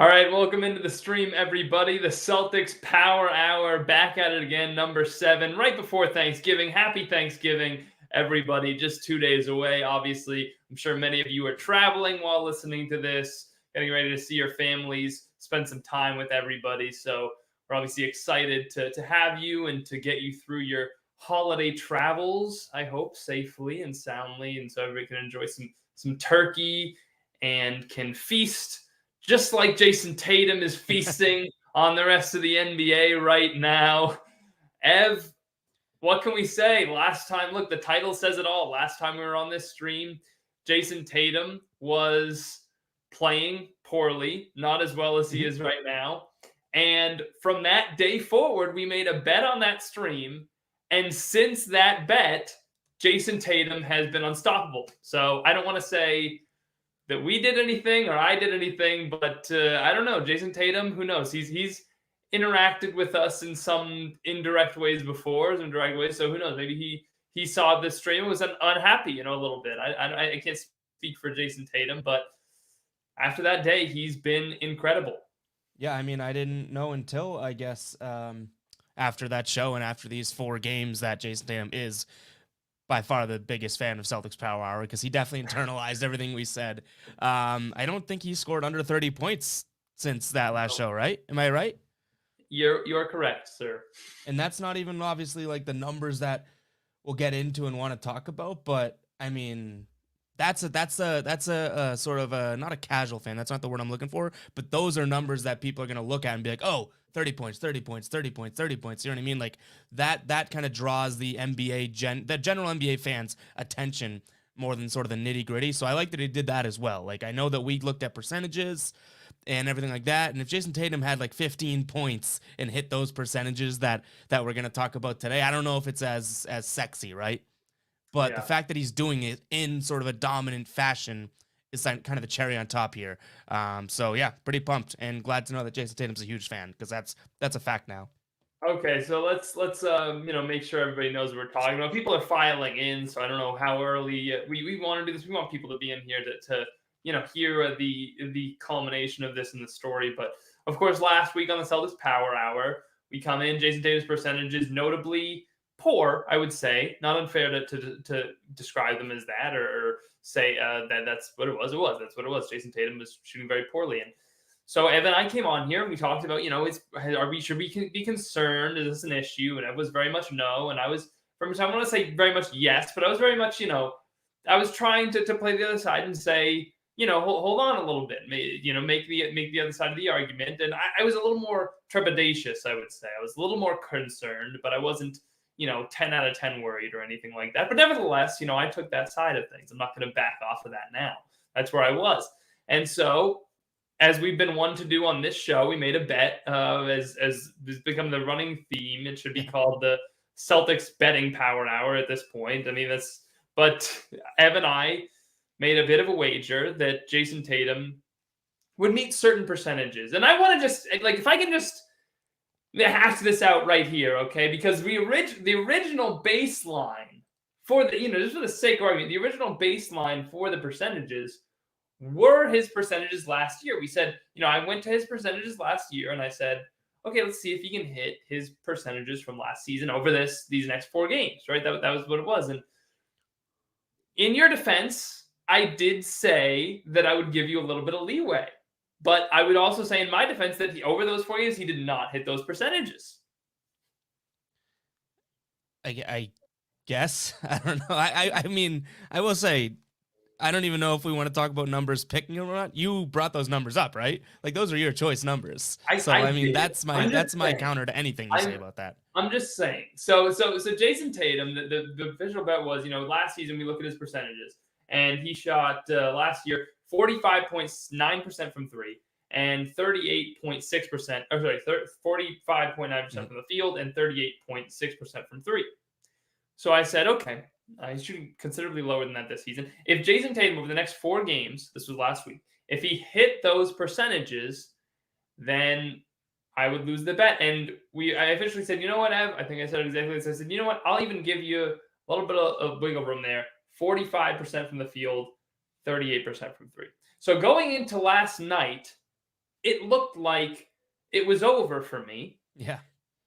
All right, welcome into the stream, everybody. The Celtics Power Hour, back at it again, number 7, right before Thanksgiving. Happy Thanksgiving, everybody. Just 2 days away, obviously. I'm sure many of you are traveling while listening to this, getting ready to see your families, spend some time with everybody. So we're obviously excited to have you and to get you through your holiday travels, I hope, safely and soundly. And so everybody can enjoy some turkey and can feast just like Jayson Tatum is feasting on the rest of the NBA right now. Ev, what can we say? Last time, look, the title says it all. Last time we were on this stream, Jayson Tatum was playing poorly, not as well as he is right now. And from that day forward, we made a bet on that stream. And since that bet, Jayson Tatum has been unstoppable. So I don't want to say that we did anything or I did anything, but I don't know. Jayson Tatum, who knows? He's interacted with us in some indirect ways before, some direct ways. So who knows? Maybe he saw this stream and was unhappy, a little bit. I can't speak for Jayson Tatum, but after that day, he's been incredible. Yeah, I mean, I didn't know until, I guess, after that show and after these 4 games that Jayson Tatum is by far the biggest fan of Celtics Power Hour, because he definitely internalized everything we said. I don't think he scored under 30 points since that last show, right? Am I right? You're correct, sir. And that's not even obviously like the numbers that we'll get into and want to talk about, but I mean, that's a sort of a, not a casual fan. That's not the word I'm looking for, but those are numbers that people are going to look at and be like, oh, 30 points, 30 points, 30 points, 30 points. You know what I mean? Like that kind of draws the the general NBA fans' attention more than sort of the nitty gritty. So I like that he did that as well. Like, I know that we looked at percentages and everything like that. And if Jayson Tatum had like 15 points and hit those percentages that we're going to talk about today, I don't know if it's as sexy, right? But the fact that he's doing it in sort of a dominant fashion is kind of the cherry on top here. So yeah, pretty pumped and glad to know that Jayson Tatum's a huge fan, because that's a fact now. Okay, so let's make sure everybody knows what we're talking about. People are filing in, so I don't know how early we want to do this. We want people to be in here to hear the culmination of this in the story. But of course, last week on the Celtics Power Hour, we come in. Jayson Tatum's percentages notably poor, I would say. Not unfair to describe them as that, or say that that's what it was. That's what it was. Jayson Tatum was shooting very poorly, and so Evan and I came on here and we talked about, should we be concerned? Is this an issue? And it was very much no. And I was, from time, I want to say very much yes, but I was very much, I was trying to play the other side and say, hold on a little bit, make the other side of the argument. And I was a little more trepidatious, I would say. I was a little more concerned, but I wasn't, 10 out of 10 worried or anything like that. But nevertheless, I took that side of things. I'm not going to back off of that now. That's where I was. And so, as we've been one to do on this show, we made a bet, as has become the running theme. It should be called the Celtics Betting Power Hour at this point. I mean, but Ev and I made a bit of a wager that Jayson Tatum would meet certain percentages. And I want to just, if I can just hash this out right here, okay? Because the original baseline for just for the sake of argument, the original baseline for the percentages were his percentages last year. We said, I went to his percentages last year and I said, okay, let's see if he can hit his percentages from last season over these next 4 games, right? That was what it was. And in your defense, I did say that I would give you a little bit of leeway. But I would also say in my defense that over those 4 games, he did not hit those percentages. I guess. I don't know. I mean, I will say, I don't even know if we want to talk about numbers picking or not. You brought those numbers up, right? Like, those are your choice numbers. I mean, that's my counter to anything you say about that. I'm just saying. So Jayson Tatum, the official bet was, last season we look at his percentages, and he shot last year 45.9% from 3 and 38.6%. 45.9% from the field and 38.6% from 3. So I said, okay. He's shooting considerably lower than that this season. If Jayson Tatum over the next 4 games, this was last week, if he hit those percentages, then I would lose the bet. And I officially said, you know what, Ev? I think I said exactly this. I said, you know what? I'll even give you a little bit of wiggle room there. 45% from the field, 38% from 3. So going into last night, it looked like it was over for me. Yeah.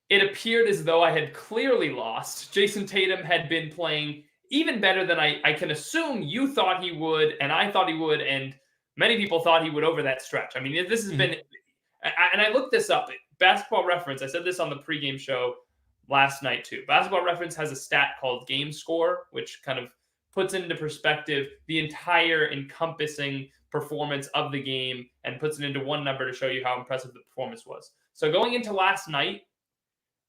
It appeared as though I had clearly lost. Jayson Tatum had been playing even better than I can assume you thought he would, and I thought he would, and many people thought he would over that stretch. I mean, this has Mhm. been, and I looked this up. Basketball Reference, I said this on the pregame show last night too. Basketball Reference has a stat called game score, which kind of puts into perspective the entire encompassing performance of the game and puts it into one number to show you how impressive the performance was. So going into last night,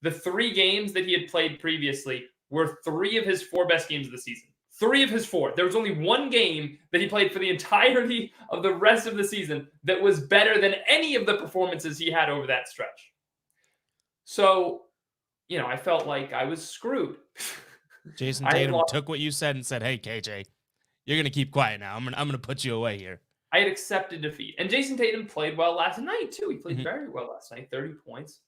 the 3 games that he had played previously were 3 of his 4 best games of the season. 3 of his 4. There was only one game that he played for the entirety of the rest of the season that was better than any of the performances he had over that stretch. So, I felt like I was screwed. Jayson I had Tatum lost. took what you said and said, "Hey, KJ, you're gonna keep quiet now. I'm gonna put you away here." I had accepted defeat. And Jayson Tatum played well last night, too. He played Mhm. very well last night, 30 points.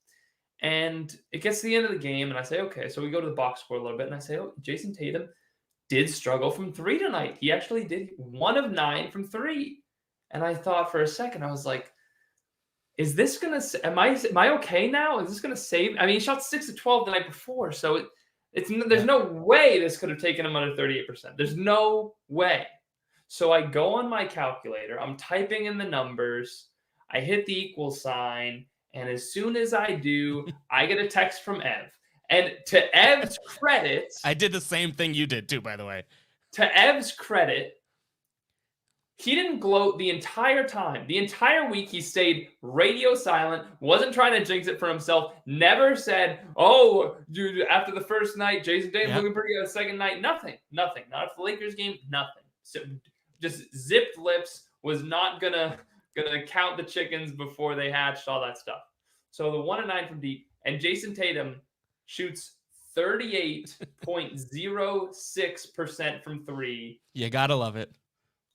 And it gets to the end of the game, and I say, okay. So we go to the box score a little bit, and I say, oh, Jayson Tatum did struggle from 3 tonight. He actually did 1 of 9 from 3. And I thought for a second, I was like, is this gonna? Am I okay now? Is this gonna save? I mean, he shot 6 of 12 the night before, so there's Yeah. no way this could have taken him under 38%. There's no way. So I go on my calculator. I'm typing in the numbers. I hit the equal sign, and as soon as I do, I get a text from Ev. And to Ev's credit, I did the same thing you did too, by the way. he didn't gloat the entire time. The entire week, he stayed radio silent, wasn't trying to jinx it for himself, never said, oh, dude, after the first night, Jayson Tatum Yeah. looking pretty good the second night. Nothing. Not after the Lakers game, nothing. So just zipped lips, was not gonna count the chickens before they hatched, all that stuff. So the 1 of 9 from deep, and Jayson Tatum shoots 38.06% from 3. You gotta love it.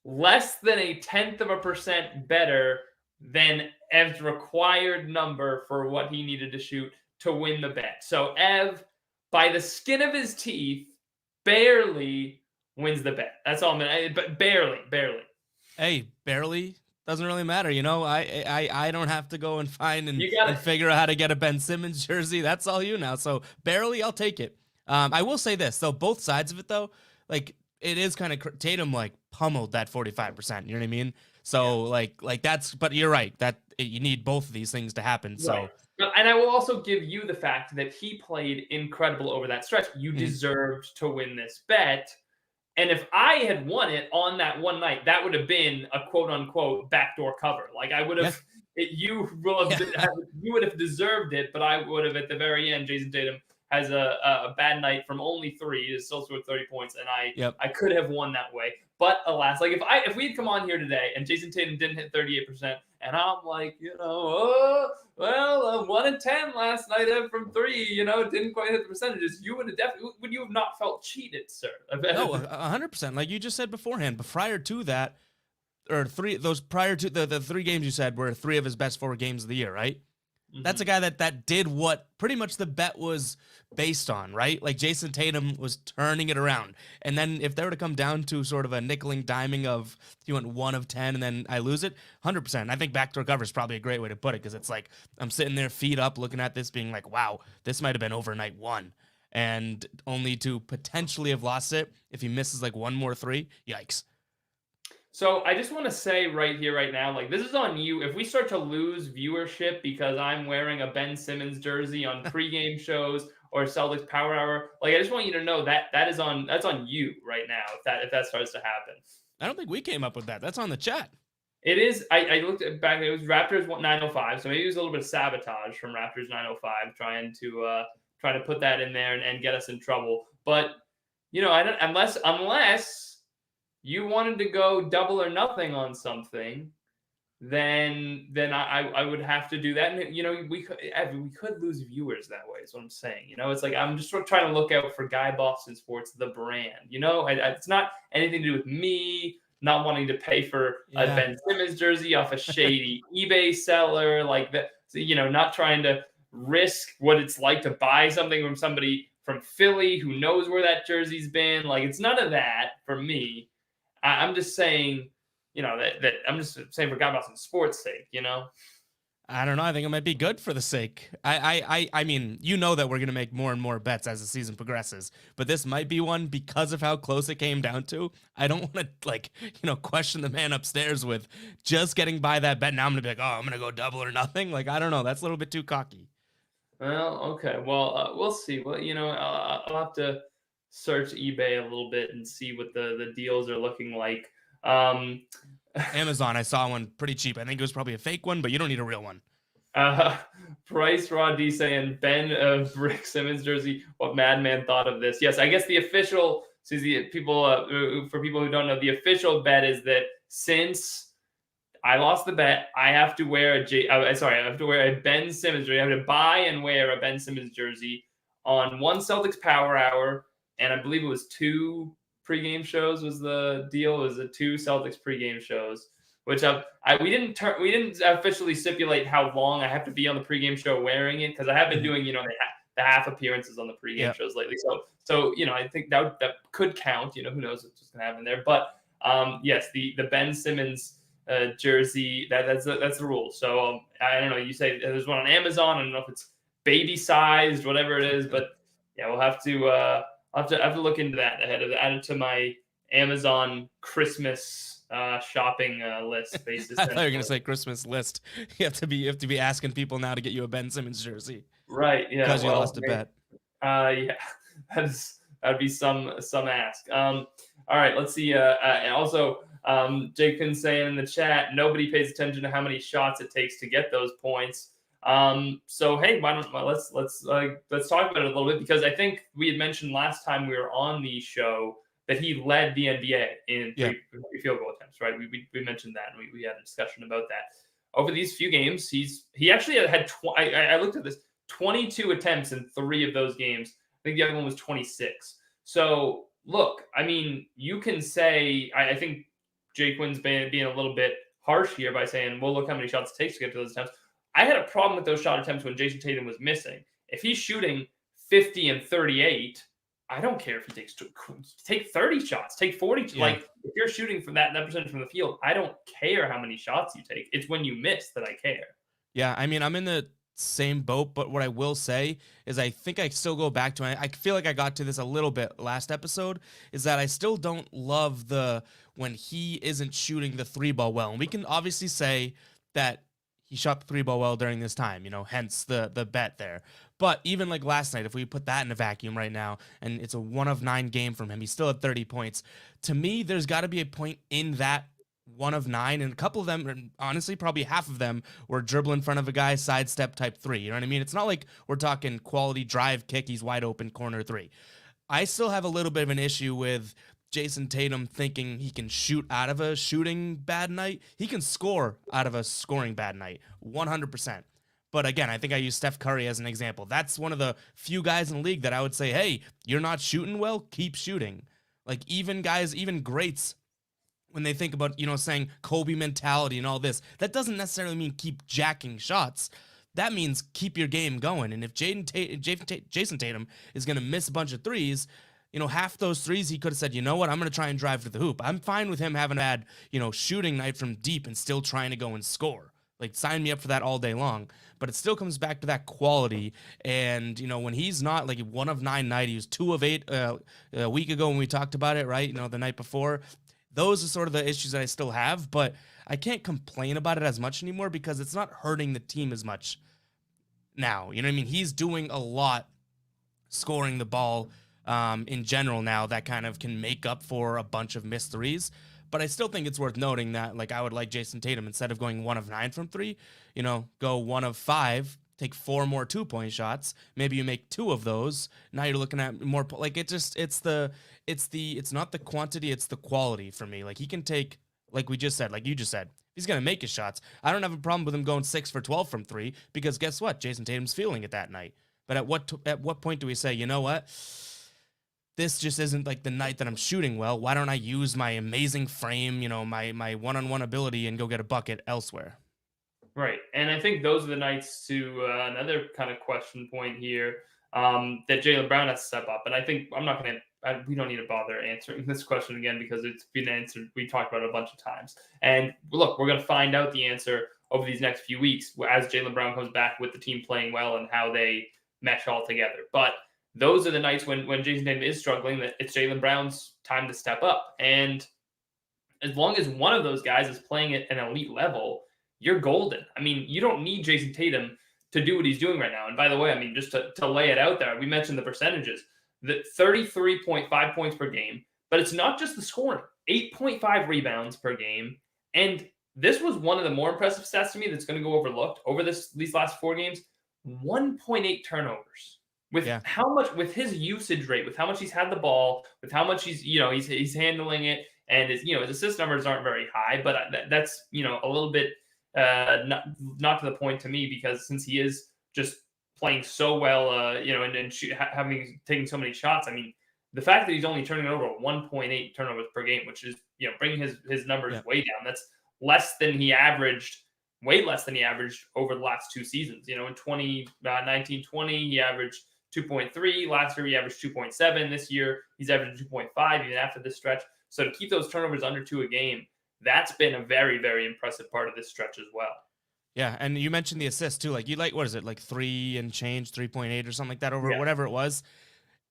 Less than 0.1% better than Ev's required number for what he needed to shoot to win the bet. So Ev, by the skin of his teeth, barely wins the bet. That's all I'm gonna, but barely. Hey, barely doesn't really matter. I don't have to go and find and You gotta. figure out how to get a Ben Simmons jersey. That's all you now. So barely, I'll take it. I will say this though, both sides of it though, like it is kind of Tatum like pummeled that 45%. You know what I mean? So like that's. But you're right that you need both of these things to happen. So. Right. And I will also give you the fact that he played incredible over that stretch. You deserved to win this bet. And if I had won it on that one night, that would have been a quote unquote backdoor cover. Like I would have, you would have deserved it, but I would have at the very end. Jayson Tatum has a bad night from only 3. He still scored 30 points, and I could have won that way. But alas, like if we had come on here today and Jayson Tatum didn't hit 38%, and I'm like, 1 in 10 last night from 3, didn't quite hit the percentages, you would have not felt cheated, sir? No, 100%. Like you just said beforehand, but prior to that, or prior to the 3 games you said were 3 of his best 4 games of the year, right? Mm-hmm. That's a guy that did what pretty much the bet was based on, right? Like Jayson Tatum was turning it around. And then if they were to come down to sort of a nickeling diming of he went 1 of 10 and then I lose it, 100%. I think backdoor cover is probably a great way to put it because it's like I'm sitting there feet up looking at this being like, wow, this might have been overnight 1. And only to potentially have lost it if he misses like 1 more 3. Yikes. So I just want to say right here, right now, like this is on you. If we start to lose viewership because I'm wearing a Ben Simmons jersey on pregame shows or Celtics Power Hour, like I just want you to know that's on you right now. If that starts to happen, I don't think we came up with that. That's on the chat. It is. I looked at back. It was Raptors 905. So maybe it was a little bit of sabotage from Raptors 905 trying to put that in there and get us in trouble. But I don't unless you wanted to go double or nothing on something, then I would have to do that. And we could lose viewers that way. Is what I'm saying. It's like I'm just sort of trying to look out for Guy Boston Sports, the brand. It's not anything to do with me not wanting to pay for a Ben Simmons jersey off a shady eBay seller like that. So, not trying to risk what it's like to buy something from somebody from Philly who knows where that jersey's been. Like it's none of that for me. I'm just saying, that I'm just saying for Guy Boston Sports' sake, I don't know. I think it might be good for the sake. I mean, you know that we're gonna make more and more bets as the season progresses, but this might be one because of how close it came down to. I don't want to question the man upstairs with just getting by that bet. Now I'm gonna be like, oh, I'm gonna go double or nothing. Like I don't know. That's a little bit too cocky. Well, okay. Well, we'll see. Well, I'll have to search eBay a little bit and see what the deals are looking like. Um, Amazon, I saw one pretty cheap. I think it was probably a fake one, but you don't need a real one. uh, Price Rod D saying Ben of Rick Simmons jersey. What Madman thought of this? Yes, I guess the official. So the people for people who don't know, the official bet is that since I lost the bet, I have to wear I have to wear a Ben Simmons jersey. I have to buy and wear a Ben Simmons jersey on one Celtics Power Hour, and I believe it was two pregame shows was the deal. It was the two Celtics pregame shows, which we didn't officially stipulate how long I have to be on the pregame show wearing it because I have been doing the half appearances on the pregame shows lately. So I think that could count. Who knows what's gonna happen there, but yes, the Ben Simmons jersey that's the rule. So I don't know. You say there's one on Amazon. I don't know if it's baby sized, whatever it is, but yeah, we'll have to I'll have to look into that ahead of add it to my Amazon Christmas shopping list. I thought you were gonna say Christmas list. You have to be asking people now to get you a Ben Simmons jersey, right? Yeah, because you lost a bet. Yeah, that'd be some ask. All right, let's see. And also, Jake saying in the chat, nobody pays attention to how many shots it takes to get those points. So hey, let's talk about it a little bit because I think we had mentioned last time we were on the show that he led the NBA in three field goal attempts, right? We mentioned that and we had a discussion about that. Over these few games, he actually had I looked at this 22 attempts in 3 of those games. I think the other one was 26. So look, I mean, you can say I think Jake Wynn's being a little bit harsh here by saying, well, look how many shots it takes to get to those attempts. I had a problem with those shot attempts when Jayson Tatum was missing. If he's shooting 50 and 38, I don't care if he take 30 shots, take 40. Yeah. Like if you're shooting from that percentage from the field, I don't care how many shots you take. It's when you miss that I care. Yeah, I mean, I'm in the same boat, but what I will say is I think I still go back to I feel like I got to this a little bit last episode, is that I still don't love when he isn't shooting the 3-ball well. And we can obviously say that he shot the 3-ball well during this time, hence the bet there. But even like last night, if we put that in a vacuum right now, and it's a 1 of 9 game from him, he still had 30 points. To me, there's got to be a point in that 1 of 9, and a couple of them, and honestly, probably half of them were dribble in front of a guy, sidestep type 3. You know what I mean? It's not like we're talking quality drive kick, he's wide open corner 3. I still have a little bit of an issue with Jayson Tatum thinking he can shoot out of a shooting bad night. He can score out of a scoring bad night, 100%. But again, I think I use Steph Curry as an example. That's one of the few guys in the league that I would say, hey, you're not shooting well, keep shooting. Like even greats, when they think about, saying Kobe mentality and all this, that doesn't necessarily mean keep jacking shots. That means keep your game going. And if Jayson Tatum is going to miss a bunch of threes, half those threes he could have said, you know what, I'm going to try and drive to the hoop. I'm fine with him having a bad, shooting night from deep and still trying to go and score. Like, sign me up for that all day long. But it still comes back to that quality. And, when he's not, like, 1 of 9 night, he was 2 of 8 a week ago when we talked about it, right? The night before. Those are sort of the issues that I still have. But I can't complain about it as much anymore because it's not hurting the team as much now. You know what I mean? He's doing a lot scoring the ball in general now that kind of can make up for a bunch of missed threes. But I still think it's worth noting that, like, I would like Jayson Tatum, instead of going 1 of 9 from 3, go 1 of 5, take 4 more 2-point shots. Maybe you make 2 of those. Now you're looking at more. Like, it's not the quantity, it's the quality for me. Like, he can take, like you just said, he's gonna make his shots. I don't have a problem with him going 6 for 12 from 3 because guess what? Jayson Tatum's feeling it that night. But at what point do we say, you know what? This just isn't like the night that I'm shooting well. Why don't I use my amazing frame, my one-on-one ability and go get a bucket elsewhere? Right. And I think those are the nights to another kind of question point here that Jaylen Brown has to step up. And I think we don't need to bother answering this question again because it's been answered. We talked about it a bunch of times. And look, we're going to find out the answer over these next few weeks as Jaylen Brown comes back with the team playing well and how they mesh all together. But those are the nights when Jayson Tatum is struggling that it's Jaylen Brown's time to step up. And as long as one of those guys is playing at an elite level, you're golden. I mean, you don't need Jayson Tatum to do what he's doing right now. And by the way, I mean, just to lay it out there, we mentioned the percentages, the 33.5 points per game, but it's not just the scoring, 8.5 rebounds per game. And this was one of the more impressive stats to me that's going to go overlooked over these last 4 games, 1.8 turnovers. With how much, with his usage rate, with how much he's had the ball, with how much he's handling it, and his assist numbers aren't very high, but that's a little bit not to the point to me, because since he is just playing so well, and having taken so many shots, I mean, the fact that he's only turning over 1.8 turnovers per game, which is bringing his numbers way down. That's less than he averaged. Way less than he averaged over the last 2 seasons. In 2019-20, he averaged 2.3. Last year, he averaged 2.7. This year, he's averaging 2.5 even after this stretch. So to keep those turnovers under 2 a game, that's been a very, very impressive part of this stretch as well. Yeah, and you mentioned the assist too. Like what is it, like 3 and change, 3.8 or something like that over whatever it was.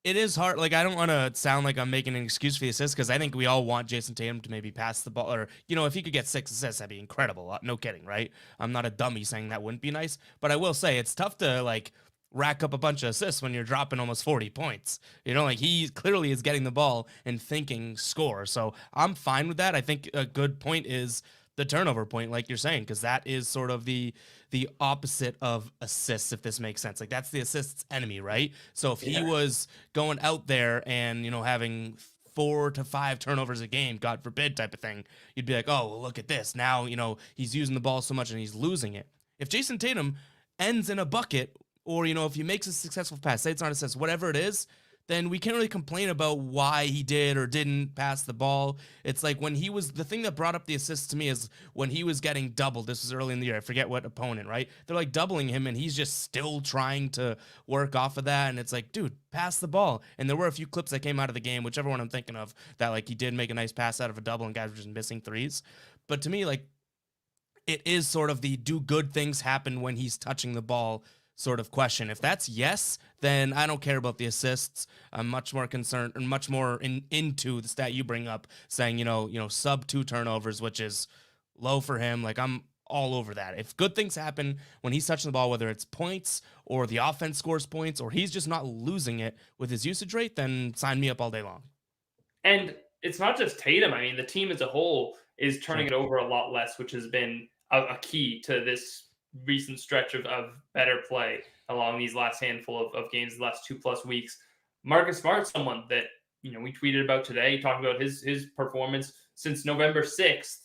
It is hard. Like, I don't want to sound like I'm making an excuse for the assists, because I think we all want Jayson Tatum to maybe pass the ball, or, if he could get 6 assists, that'd be incredible. No kidding, right? I'm not a dummy saying that wouldn't be nice, but I will say it's tough to, like, rack up a bunch of assists when you're dropping almost 40 points. Like, he clearly is getting the ball and thinking score. So I'm fine with that. I think a good point is the turnover point, like you're saying, because that is sort of the opposite of assists, if this makes sense. Like, that's the assists enemy, right? So if he was going out there and, having 4 to 5 turnovers a game, God forbid, type of thing, you'd be like, oh, well, look at this. Now, he's using the ball so much and he's losing it. If Jayson Tatum ends in a bucket, or, if he makes a successful pass, say it's not an assist, whatever it is, then we can't really complain about why he did or didn't pass the ball. It's like when the thing that brought up the assists to me is when he was getting doubled. This was early in the year. I forget what opponent, right? They're like doubling him and he's just still trying to work off of that. And it's like, dude, pass the ball. And there were a few clips that came out of the game, whichever one I'm thinking of, that like he did make a nice pass out of a double and guys were just missing threes. But to me, like, it is sort of the do good things happen when he's touching the ball sort of question. If that's yes, then I don't care about the assists. I'm much more concerned and much more into the stat you bring up, saying, sub 2 turnovers, which is low for him. Like, I'm all over that. If good things happen when he's touching the ball, whether it's points or the offense scores points or he's just not losing it with his usage rate, then sign me up all day long. And it's not just Tatum. I mean, the team as a whole is turning it over a lot less, which has been a key to this recent stretch of better play along these last handful of games, the last 2+ weeks. Marcus Smart's someone that we tweeted about today, talking about his performance since November 6th,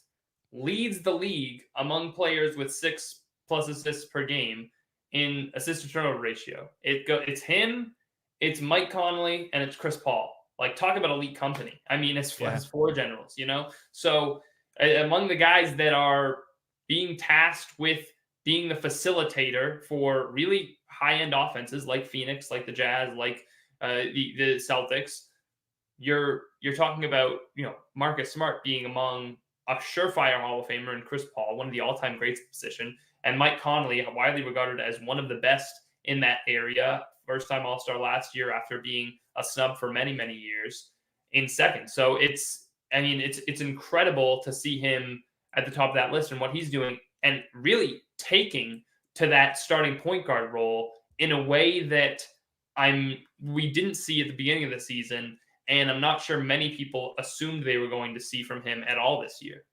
leads the league among players with 6+ assists per game in assist to turnover ratio. It's him, it's Mike Conley, and it's Chris Paul. Like, talk about elite company. I mean, it's floor generals, So among the guys that are being tasked with being the facilitator for really high-end offenses like Phoenix, like the Jazz, like the Celtics, you're talking about Marcus Smart being among a surefire Hall of Famer and Chris Paul, one of the all-time greats at the position, and Mike Conley, widely regarded as one of the best in that area, first-time All-Star last year after being a snub for many, many years, in second. So it's incredible to see him at the top of that list and what he's doing, and really taking to that starting point guard role in a way that we didn't see at the beginning of the season, and I'm not sure many people assumed they were going to see from him at all this year.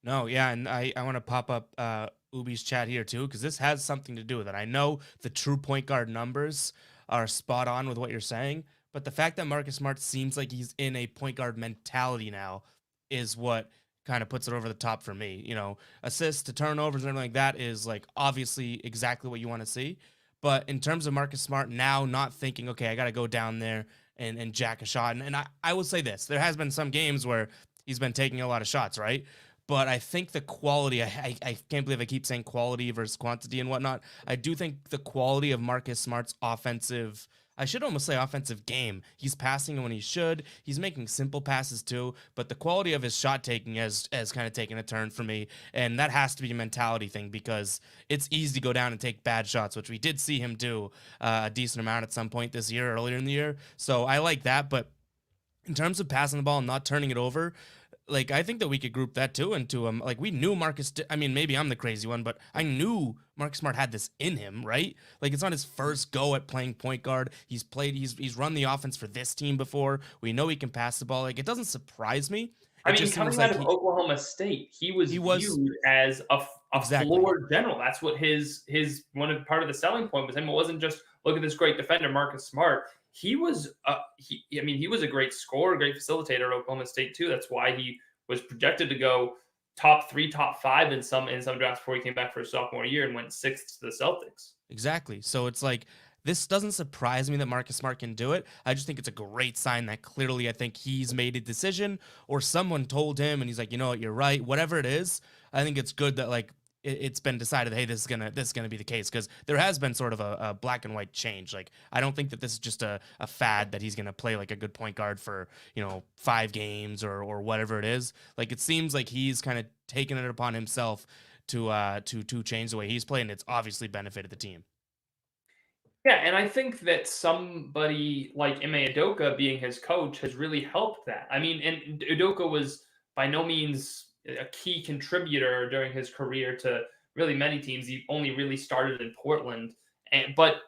No, yeah, and I want to pop up Ubi's chat here too, because this has something to do with it. I know the true point guard numbers are spot on with what you're saying, but the fact that Marcus Smart seems like he's in a point guard mentality now is what kind of puts it over the top for me. Assists to turnovers and everything like that is like obviously exactly what you want to see. But in terms of Marcus Smart now not thinking, okay, I got to go down there and jack a shot. And I will say this, there has been some games where he's been taking a lot of shots, right? But I think the quality, I can't believe I keep saying quality versus quantity and whatnot. I do think the quality of Marcus Smart's offensive, I should almost say offensive game. He's passing when he should. He's making simple passes too, but the quality of his shot taking has kind of taken a turn for me. And that has to be a mentality thing because it's easy to go down and take bad shots, which we did see him do a decent amount at some point this year, earlier in the year. So I like that. But in terms of passing the ball and not turning it over, like I think that we could group that too into like we knew I mean, maybe I'm the crazy one, but I knew Marcus Smart had this in him, right? Like it's not his first go at playing point guard. He's run the offense for this team before. We know he can pass the ball. Like it doesn't surprise me. I It mean, just seems coming out like of Oklahoma State, he was he was viewed as a exactly. floor general. That's what his part of the selling point was him. It wasn't just look at this great defender, Marcus Smart. He was I mean, he was a great scorer, great facilitator at Oklahoma State too. That's why he was projected to go top 3, top 5 in some drafts before he came back for his sophomore year and went 6th to the Celtics. Exactly. So it's like this doesn't surprise me that Marcus Smart can do it. I just think it's a great sign that clearly I think he's made a decision or someone told him and he's like, you know what, you're right. Whatever it is, I think it's good that like it's been decided, hey, this is gonna be the case because there has been sort of a black and white change. Like I don't think that this is just a fad that he's gonna play like a good point guard for 5 games or whatever it is. Like it seems like he's kind of taken it upon himself to change the way he's playing. It's obviously benefited the team. Yeah, and I think that somebody like Ime Udoka being his coach has really helped that. I mean, and Udoka was by no means a key contributor during his career to really many teams. He only really started in Portland, but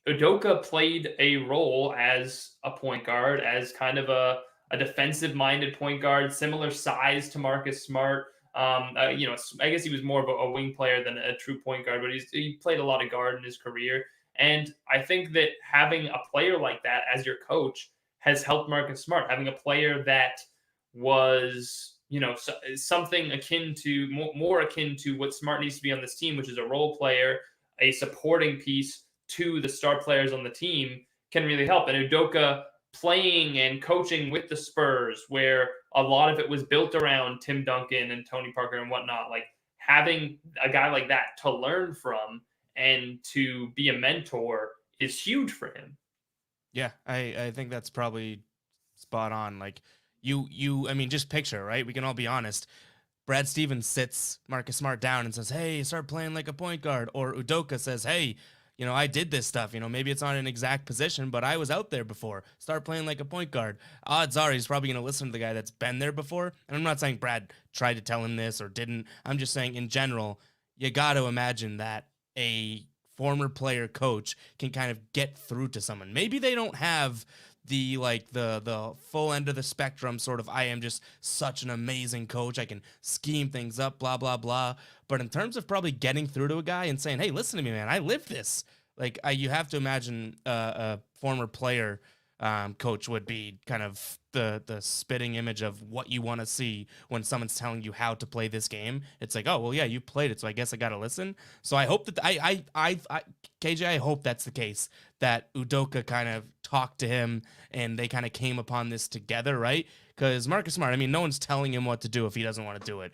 Udoka played a role as a point guard, as kind of a defensive-minded point guard, similar size to Marcus Smart. I guess he was more of a wing player than a true point guard, but he played a lot of guard in his career. And I think that having a player like that as your coach has helped Marcus Smart. Having a player that was, something akin to more akin to what Smart needs to be on this team, which is a role player, a supporting piece to the star players on the team, can really help. And Udoka playing and coaching with the Spurs, where a lot of it was built around Tim Duncan and Tony Parker and whatnot, like having a guy like that to learn from and to be a mentor is huge for him. Yeah, I think that's probably spot on. Like I mean, just picture, right? We can all be honest. Brad Stevens sits Marcus Smart down and says, "Hey, start playing like a point guard." Or Udoka says, "Hey, I did this stuff. Maybe it's not an exact position, but I was out there before. Start playing like a point guard." Odds are he's probably going to listen to the guy that's been there before. And I'm not saying Brad tried to tell him this or didn't. I'm just saying in general, you got to imagine that a former player coach can kind of get through to someone. Maybe they don't have the full end of the spectrum sort of I am just such an amazing coach, I can scheme things up, blah blah blah. But in terms of probably getting through to a guy and saying, hey, listen to me, man, I live this. Like you have to imagine a former player coach would be kind of the spitting image of what you want to see when someone's telling you how to play this game. It's like, oh well, yeah, you played it, so I guess I gotta listen. So I hope that KJ, I hope that's the case. That Udoka kind of talked to him and they kind of came upon this together, right? Because Marcus Smart, I mean, no one's telling him what to do if he doesn't want to do it.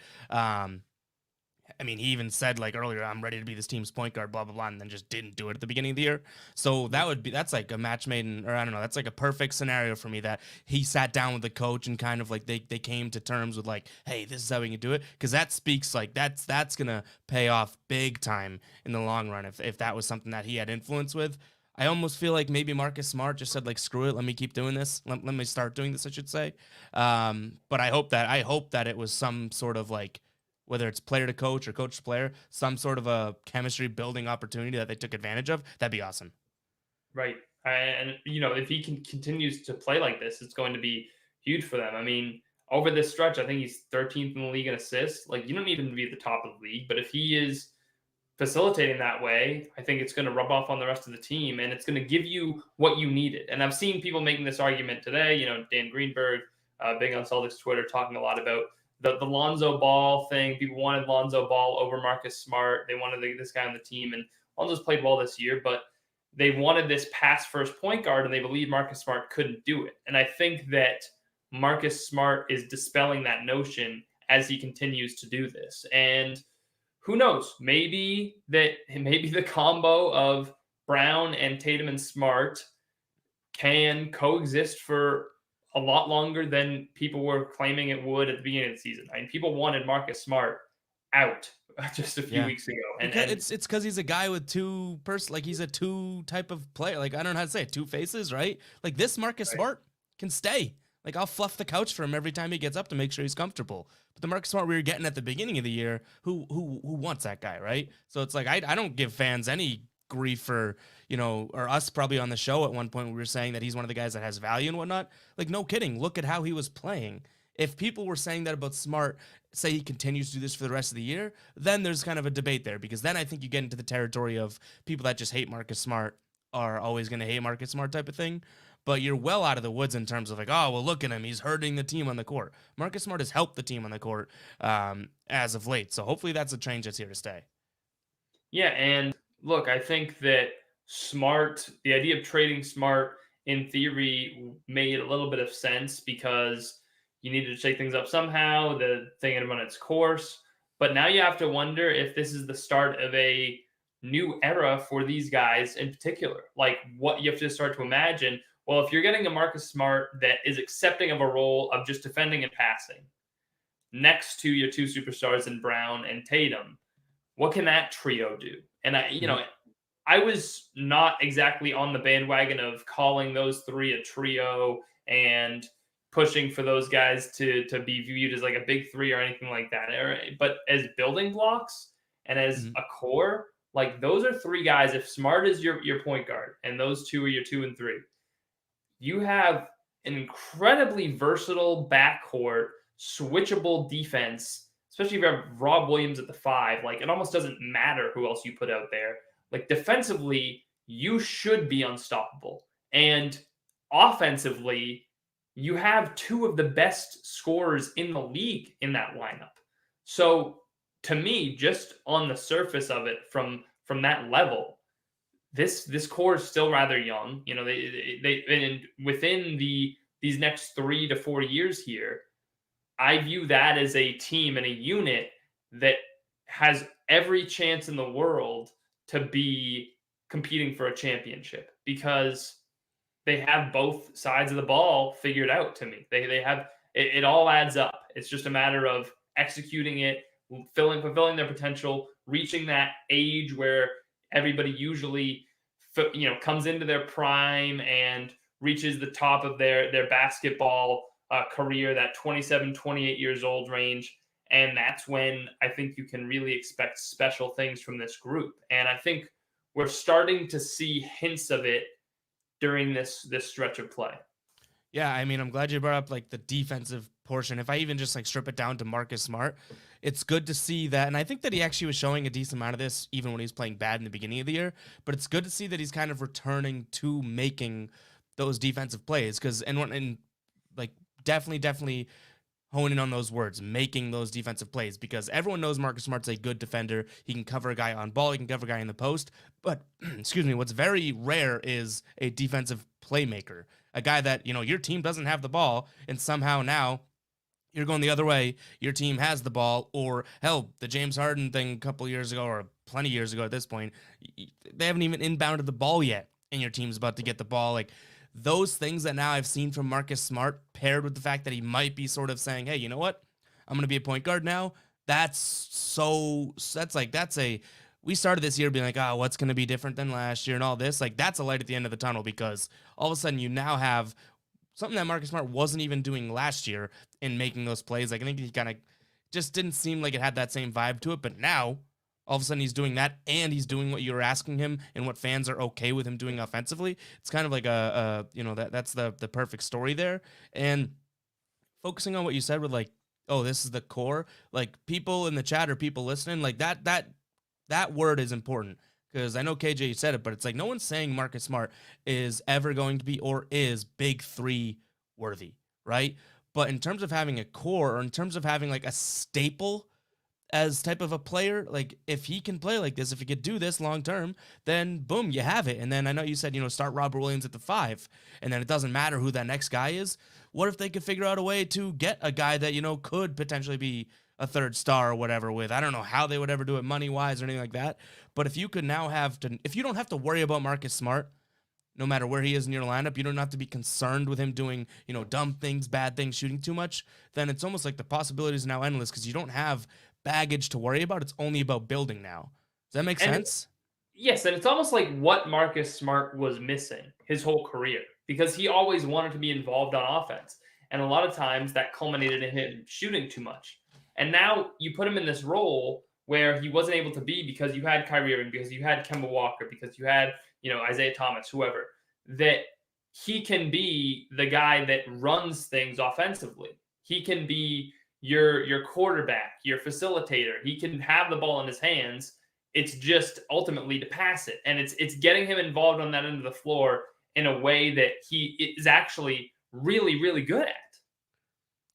I mean, he even said like earlier, I'm ready to be this team's point guard, blah, blah, blah, and then just didn't do it at the beginning of the year. So that's like a match made in, or I don't know, that's like a perfect scenario for me that he sat down with the coach and kind of like they came to terms with like, hey, this is how we can do it. Cause that speaks like that's going to pay off big time in the long run. If that was something that he had influence with, I almost feel like maybe Marcus Smart just said like, screw it. Let me keep doing this. Let me start doing this, I should say. But I hope that it was some sort of like, whether it's player to coach or coach to player, some sort of a chemistry building opportunity that they took advantage of. That'd be awesome. Right. And, if he continues to play like this, it's going to be huge for them. I mean, over this stretch, I think he's 13th in the league in assists. Like, you don't even need to be at the top of the league, but if he is facilitating that way, I think it's going to rub off on the rest of the team and it's going to give you what you needed. And I've seen people making this argument today, Dan Greenberg, big on Celtics Twitter, talking a lot about the Lonzo Ball thing. People wanted Lonzo Ball over Marcus Smart. They wanted this guy on the team, and Lonzo's played well this year, but they wanted this pass first point guard, and they believe Marcus Smart couldn't do it. And I think that Marcus Smart is dispelling that notion as he continues to do this. And who knows? Maybe the combo of Brown and Tatum and Smart can coexist for a lot longer than people were claiming it would at the beginning of the season. I mean, people wanted Marcus Smart out just a few Yeah. weeks ago, Because and it's because he's a guy with like he's a two type of player. Like I don't know how to say it, two faces, right? Like this Marcus right. Smart can stay. Like I'll fluff the couch for him every time he gets up to make sure he's comfortable. But the Marcus Smart we were getting at the beginning of the year, who wants that guy, right? So it's like I don't give fans any grief for, or us probably on the show at one point we were saying that he's one of the guys that has value and whatnot. Like no kidding, look at how he was playing. If people were saying that about Smart, say he continues to do this for the rest of the year, then there's kind of a debate there, because then I think you get into the territory of people that just hate Marcus Smart are always going to hate Marcus Smart type of thing. But you're well out of the woods in terms of like, oh, well, look at him. He's hurting the team on the court. Marcus Smart has helped the team on the court as of late. So hopefully that's a change that's here to stay. Yeah, and look, I think that the idea of trading Smart in theory made a little bit of sense because you needed to shake things up somehow. The thing had run its course. But now you have to wonder if this is the start of a new era for these guys in particular. Like what you have to start to imagine. Well, if you're getting a Marcus Smart that is accepting of a role of just defending and passing next to your two superstars in Brown and Tatum, what can that trio do? And I was not exactly on the bandwagon of calling those three a trio and pushing for those guys to be viewed as like a big three or anything like that. But as building blocks and as a core, like those are three guys. If Smart is your point guard and those two are your 2 and 3, you have an incredibly versatile backcourt, switchable defense, especially if you have Rob Williams at the 5. Like it almost doesn't matter who else you put out there. Like defensively, you should be unstoppable. And offensively, you have two of the best scorers in the league in that lineup. So to me, just on the surface of it, from that level, this core is still rather young. They and within these next 3 to 4 years here, I view that as a team and a unit that has every chance in the world to be competing for a championship because they have both sides of the ball figured out to me. They have it all adds up. It's just a matter of executing it, fulfilling their potential, reaching that age where everybody usually comes into their prime and reaches the top of their basketball career, that 27, 28 years old range. And that's when I think you can really expect special things from this group. And I think we're starting to see hints of it during this stretch of play. Yeah, I mean, I'm glad you brought up like the defensive portion. If I even just like strip it down to Marcus Smart, it's good to see that. And I think that he actually was showing a decent amount of this even when he was playing bad in the beginning of the year. But it's good to see that he's kind of returning to making those defensive plays. And like definitely hone in on those words, making those defensive plays, because everyone knows Marcus Smart's a good defender. He can cover a guy on ball. He can cover a guy in the post. But, excuse me, what's very rare is a defensive playmaker, a guy that, your team doesn't have the ball, and somehow now you're going the other way. Your team has the ball, or hell, the James Harden thing a couple years ago, or plenty years ago at this point, they haven't even inbounded the ball yet, and your team's about to get the ball. Like, those things that now I've seen from Marcus Smart, paired with the fact that he might be sort of saying, hey, you know what? I'm going to be a point guard now. We started this year being like, oh, what's going to be different than last year and all this? Like, that's a light at the end of the tunnel, because all of a sudden you now have something that Marcus Smart wasn't even doing last year in making those plays. Like, I think he kind of just didn't seem like it had that same vibe to it. But now, all of a sudden, he's doing that, and he's doing what you're asking him and what fans are okay with him doing offensively. It's kind of like that's the perfect story there. And focusing on what you said with like, oh, this is the core. Like, people in the chat or people listening, like that word is important, because I know KJ said it, but it's like no one's saying Marcus Smart is ever going to be or is big three worthy, right? But in terms of having a core, or in terms of having like a staple as type of a player, like if he can play like this, if he could do this long term, then boom, you have it. And then I know you said, start Robert Williams at the 5, and then it doesn't matter who that next guy is. what if they could figure out a way to get a guy that, could potentially be a third star or whatever with, I don't know how they would ever do it money wise or anything like that. But if you could now if you don't have to worry about Marcus Smart, no matter where he is in your lineup, you don't have to be concerned with him doing, dumb things, bad things, shooting too much, then it's almost like the possibilities are now endless because you don't have baggage to worry about. It's only about building now. Does that make sense? Yes, and it's almost like what Marcus Smart was missing his whole career because he always wanted to be involved on offense. And a lot of times that culminated in him shooting too much. And now you put him in this role where he wasn't able to be because you had Kyrie Irving, because you had Kemba Walker, because you had, Isaiah Thomas, whoever, that he can be the guy that runs things offensively. He can be your quarterback, your facilitator. He can have the ball in his hands. It's just ultimately to pass it. And it's getting him involved on that end of the floor in a way that he is actually really, really good at.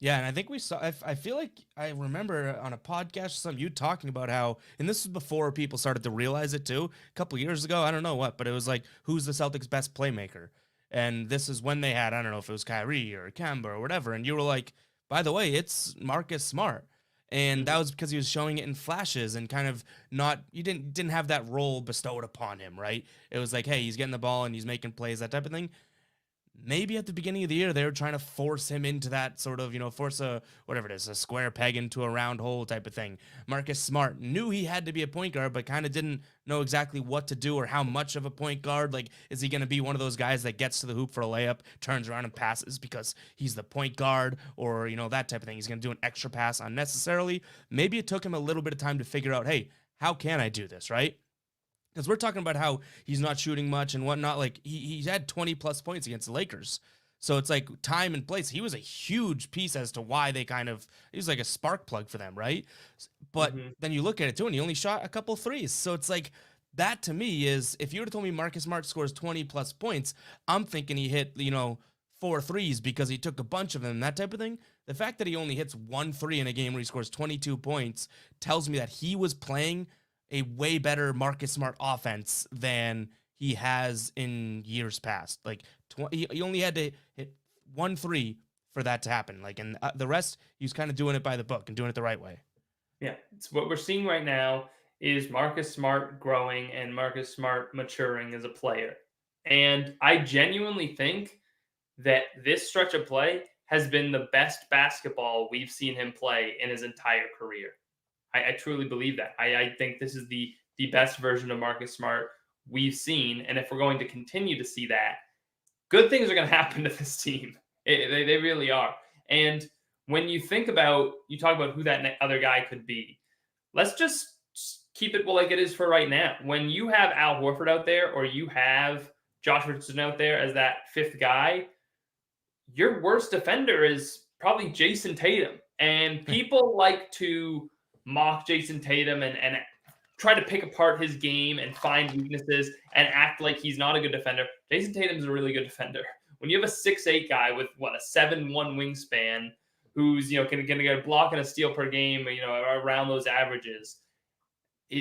Yeah, and I think we saw. I feel like I remember on a podcast, some you talking about how, and this was before people started to realize it too. A couple years ago, I don't know what, but it was like, who's the Celtics' best playmaker? And this is when they had, I don't know if it was Kyrie or Kemba or whatever, and you were like, by the way, it's Marcus Smart, and that was because he was showing it in flashes and kind of not, you didn't have that role bestowed upon him, right? It was like, hey, he's getting the ball and he's making plays, that type of thing. Maybe at the beginning of the year, they were trying to force him into that sort of, force whatever it is, a square peg into a round hole type of thing. Marcus Smart knew he had to be a point guard, but kind of didn't know exactly what to do or how much of a point guard. Like, is he going to be one of those guys that gets to the hoop for a layup, turns around and passes because he's the point guard, or, that type of thing? He's going to do an extra pass unnecessarily. Maybe it took him a little bit of time to figure out, hey, how can I do this, right? Because we're talking about how he's not shooting much and whatnot. Like, he's had 20 plus points against the Lakers. So it's like time and place. He was a huge piece as to why he was like a spark plug for them, right? But then you look at it too, and he only shot a couple threes. So it's like, that to me is, if you would have told me Marcus Smart scores 20 plus points, I'm thinking he hit, 4 threes because he took a bunch of them, that type of thing. The fact that he only hits 1 3 in a game where he scores 22 points tells me that he was playing a way better Marcus Smart offense than he has in years past. Like, he only had to hit 1 3 for that to happen. Like, and the rest, he was kind of doing it by the book and doing it the right way. Yeah, it's what we're seeing right now is Marcus Smart growing and Marcus Smart maturing as a player. And I genuinely think that this stretch of play has been the best basketball we've seen him play in his entire career. I truly believe that. I think this is the best version of Marcus Smart we've seen. And if we're going to continue to see that, good things are going to happen to this team. They really are. And when you talk about who that other guy could be, let's just keep it like it is for right now. When you have Al Horford out there or you have Josh Richardson out there as that fifth guy, your worst defender is probably Jayson Tatum. And people like to mock Jayson Tatum and try to pick apart his game and find weaknesses and act like he's not a good defender. Jayson Tatum's a really good defender. When you have a 6'8" guy with a 7'1" wingspan who's going to get a block and a steal per game, around those averages,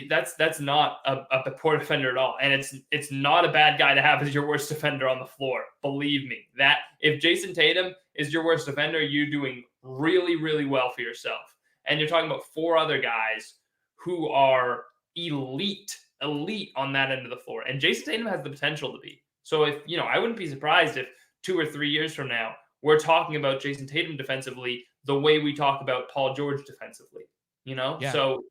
that's not a poor defender at all. And it's not a bad guy to have as your worst defender on the floor. Believe me, that if Jayson Tatum is your worst defender, you're doing really, really well for yourself. And you're talking about 4 other guys who are elite on that end of the floor. And Jayson Tatum has the potential to be. So I wouldn't be surprised if 2 or 3 years from now, we're talking about Jayson Tatum defensively the way we talk about Paul George defensively. Yeah. So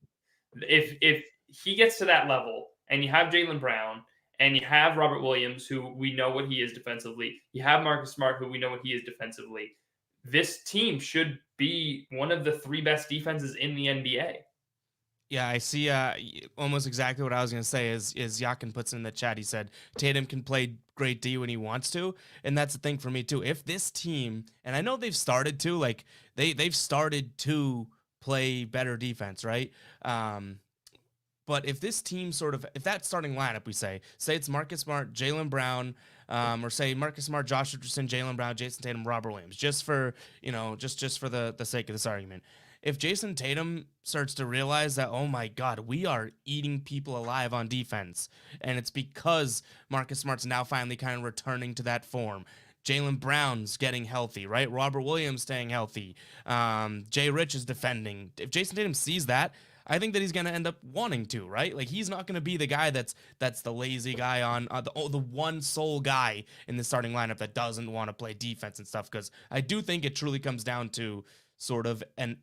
if he gets to that level and you have Jaylen Brown and you have Robert Williams, who we know what he is defensively, you have Marcus Smart, who we know what he is defensively, this team should be one of the 3 best defenses in the NBA. Yeah, I see almost exactly what I was going to say is Yakin puts in the chat. He said Tatum can play great D when he wants to, and that's the thing for me too. If this team, and I know they've started to, like, they've started to play better defense, right? But if this team if that starting lineup, we say it's Marcus Smart, Jaylen Brown, or say Marcus Smart, Josh Richardson, Jaylen Brown, Jayson Tatum, Robert Williams, just for, just for the sake of this argument. If Jayson Tatum starts to realize that, oh my God, we are eating people alive on defense, and it's because Marcus Smart's now finally kind of returning to that form. Jaylen Brown's getting healthy, right? Robert Williams staying healthy. Jay Rich is defending. If Jayson Tatum sees that, I think that he's going to end up wanting to, right? Like he's not going to be the guy that's the lazy guy on the one sole guy in the starting lineup that doesn't want to play defense and stuff. Because I do think it truly comes down to sort of an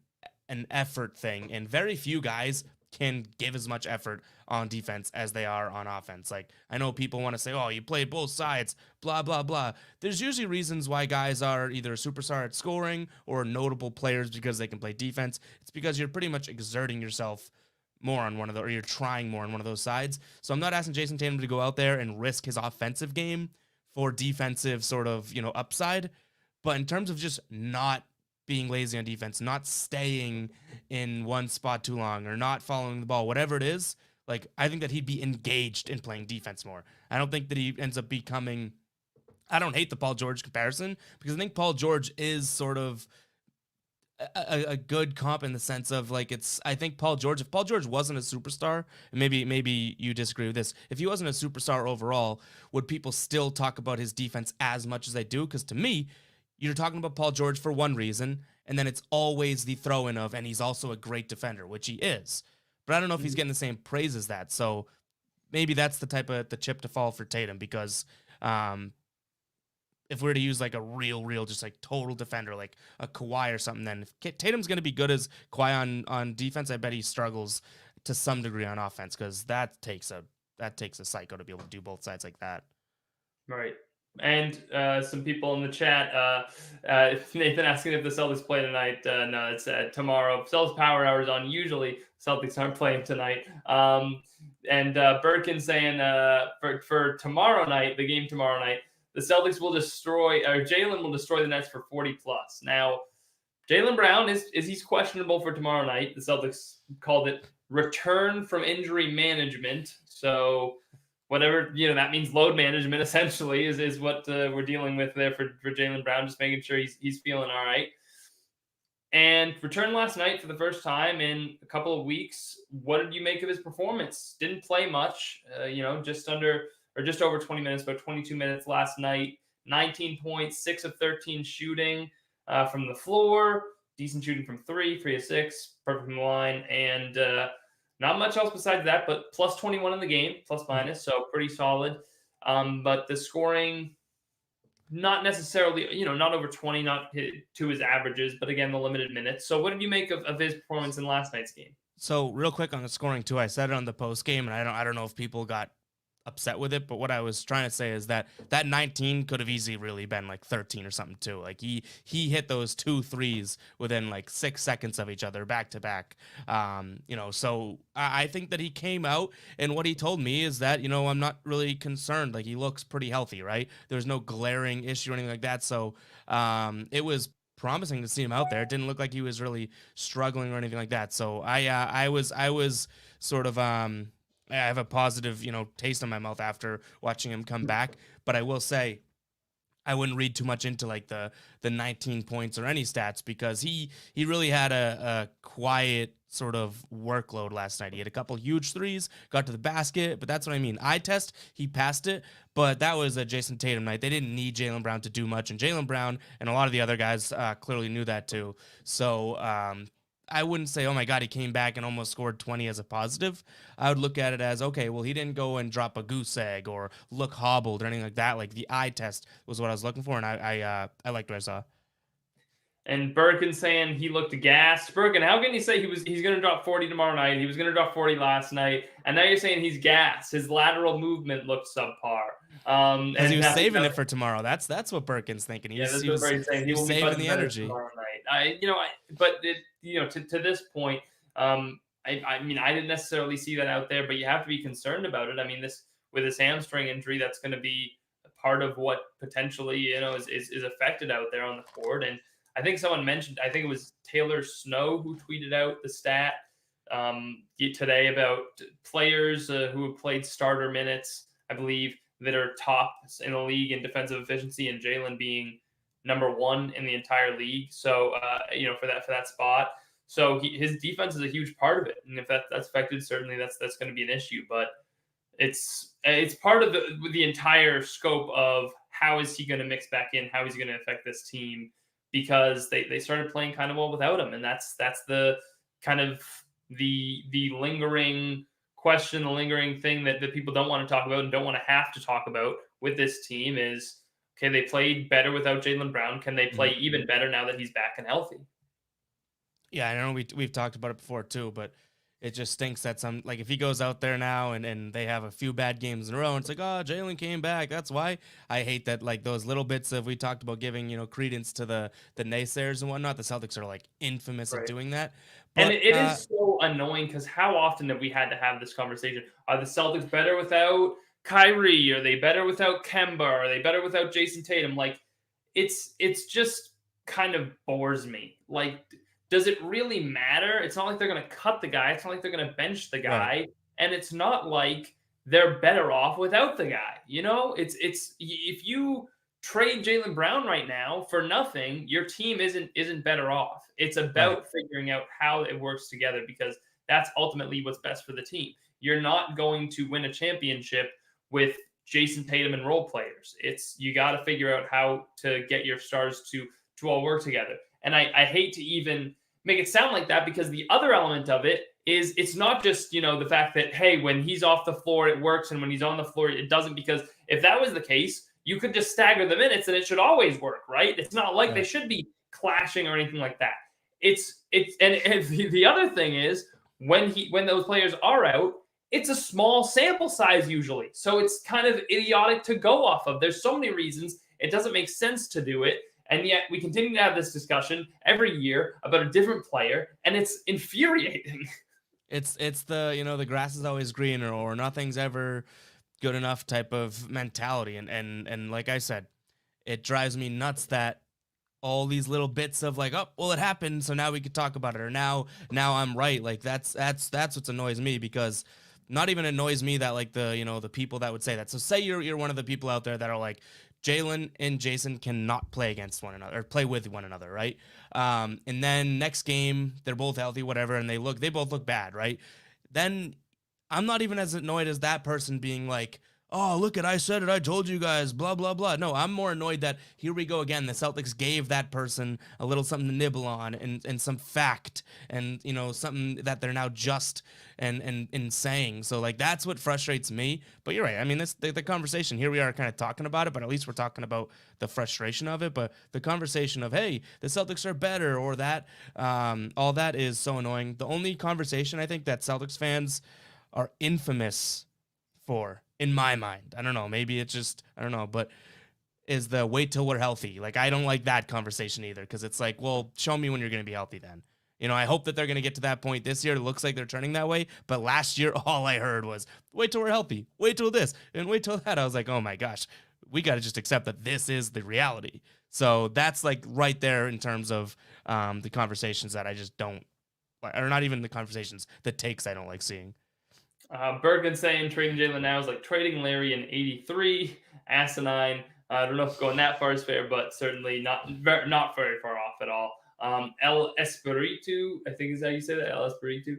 effort thing, and very few guys can give as much effort on defense as they are on offense. Like I know people want to say, "Oh, you played both sides," blah blah blah. There's usually reasons why guys are either a superstar at scoring or notable players because they can play defense. It's because you're pretty much exerting yourself more on one of the, or you're trying more on one of those sides. So I'm not asking Jayson Tatum to go out there and risk his offensive game for defensive sort of, upside, but in terms of just not being lazy on defense, not staying in one spot too long, or not following the ball, whatever it is, like I think that he'd be engaged in playing defense more. I don't think that he ends up becoming. I don't hate the Paul George comparison because I think Paul George is sort of a good comp in the sense of like I think Paul George, if Paul George wasn't a superstar, and maybe you disagree with this, if he wasn't a superstar overall, would people still talk about his defense as much as they do? Because to me, you're talking about Paul George for one reason, and then it's always the throw-in of, and he's also a great defender, which he is. But I don't know if he's getting the same praise as that. So maybe that's the chip to fall for Tatum, because if we were to use like a real, just like total defender, like a Kawhi or something, then if Tatum's going to be good as Kawhi on defense, I bet he struggles to some degree on offense, because that takes a psycho to be able to do both sides like that. Right. And some people in the chat, Nathan asking if the Celtics play tonight. No, it's tomorrow. Celtics Power Hour is on. Usually, Celtics aren't playing tonight. And Birkin saying for tomorrow night, the game tomorrow night, the Celtics will Jaylen will destroy the Nets for 40 plus. Now, Jaylen Brown he's questionable for tomorrow night. The Celtics called it return from injury management. So whatever, that means load management essentially is what we're dealing with there for Jaylen Brown, just making sure he's feeling all right. And returned last night for the first time in a couple of weeks. What did you make of his performance? Didn't play much, just over 20 minutes, about 22 minutes last night. 19 points, 6 of 13 shooting from the floor. Decent shooting from 3 of 6, perfect from the line, and not much else besides that, but plus 21 in the game, plus minus, so pretty solid. But the scoring, not necessarily, not over 20, not to his averages, but again, the limited minutes. So what did you make of his performance in last night's game? So real quick on the scoring too, I said it on the post game, and I don't know if people got upset with it, but what I was trying to say is that 19 could have easily really been like 13 or something too. Like he hit those 2 threes within like 6 seconds of each other back to back. So I think that he came out, and what he told me is that, I'm not really concerned. Like he looks pretty healthy, right? There's no glaring issue or anything like that. So it was promising to see him out there. It didn't look like he was really struggling or anything like that. So I was sort of I have a positive, taste in my mouth after watching him come back. But I will say, I wouldn't read too much into like the 19 points or any stats, because he really had a quiet sort of workload last night. He had a couple huge threes, got to the basket, but that's what I mean. Eye test, he passed it, but that was a Jayson Tatum night. They didn't need Jaylen Brown to do much, and Jaylen Brown and a lot of the other guys clearly knew that too. So I wouldn't say, oh my God, he came back and almost scored 20 as a positive. I would look at it as, okay, well, he didn't go and drop a goose egg or look hobbled or anything like that. Like the eye test was what I was looking for, and I liked what I saw. And Birkin saying he looked gassed. Birkin, how can you say he's going to drop 40 tomorrow night? He was going to drop 40 last night, and now you're saying he's gassed. His lateral movement looked subpar. And he was saving it for tomorrow. That's what Birkin's thinking. He was saying. He will be saving the energy tomorrow night. To this point, I mean, I didn't necessarily see that out there, but you have to be concerned about it. I mean, with his hamstring injury, that's going to be part of what potentially is affected out there on the court. And I think someone mentioned, I think it was Taylor Snow who tweeted out the stat today about players who have played starter minutes, I believe, that are top in the league in defensive efficiency, and Jaylen being number 1 in the entire league. So, for that spot. So his defense is a huge part of it. And if that's affected, certainly that's going to be an issue. But it's part of the entire scope of how is he going to mix back in? How is he going to affect this team? Because they started playing kind of well without him, and that's the kind of the lingering question, the lingering thing that people don't want to talk about and don't want to have to talk about with this team is, okay, they played better without Jaylen Brown. Can they play even better now that he's back and healthy? Yeah, I know we've talked about it before too, but it just stinks that some like if he goes out there now and they have a few bad games in a row, and it's like, oh, Jaylen came back. That's why I hate that like those little bits of we talked about giving, credence to the naysayers and whatnot. The Celtics are like infamous at Right. doing that. And But it is so annoying because how often have we had to have this conversation? Are the Celtics better without Kyrie? Are they better without Kemba? Are they better without Jayson Tatum? Like, it's just kind of bores me. Like, does it really matter? It's not like they're gonna cut the guy. It's not like they're gonna bench the right, guy, and it's not like they're better off without the guy. If you trade Jaylen Brown right now for nothing, your team isn't better off. It's right, about figuring out how it works together because that's ultimately what's best for the team. You're not going to win a championship with Jayson Tatum and role players. It's you got to figure out how to get your stars to all work together. And I hate to even make it sound like that because the other element of it is it's not just the fact that hey, when he's off the floor it works and when he's on the floor it doesn't, because if that was the case you could just stagger the minutes and it should always work, right? It's not like they right, should be clashing or anything like that. And the other thing is when those players are out, it's a small sample size usually. So it's kind of idiotic to go off of. There's so many reasons it doesn't make sense to do it. And yet we continue to have this discussion every year about a different player, and it's infuriating. it's the grass is always greener or nothing's ever good enough type of mentality, and like I said, it drives me nuts that all these little bits of like, oh, well, it happened, so now we could talk about it, or now I'm right. Like that's what annoys me, because not even annoys me that like the people that would say that. So say you're one of the people out there that are like, Jaylen and Jayson cannot play against one another or play with one another, right? And then next game they're both healthy, whatever, and they both look bad, right? Then I'm not even as annoyed as that person being like, oh, look at, I said it, I told you guys, blah, blah, blah. No, I'm more annoyed that here we go again. The Celtics gave that person a little something to nibble on and some fact and, something that they're now just and saying. So, like, that's what frustrates me. But you're right. I mean, the conversation, here we are kind of talking about it, but at least we're talking about the frustration of it. But the conversation of, hey, the Celtics are better or that, all that is so annoying. The only conversation I think that Celtics fans are infamous for, in my mind, I don't know, maybe it's just, I don't know, but is the wait till we're healthy. Like, I don't like that conversation either, because it's like, well, show me when you're going to be healthy then. I hope that they're going to get to that point this year. It looks like they're turning that way. But last year, all I heard was, wait till we're healthy, wait till this, and wait till that. I was like, oh my gosh, we got to just accept that this is the reality. So that's like right there in terms of the conversations that I just don't, or not even the conversations, the takes I don't like seeing. Bergen saying trading Jaylen now is like trading Larry in '83. Asinine. I don't know if going that far is fair, but certainly not very far off at all. El Espiritu, I think is how you say that. El Espiritu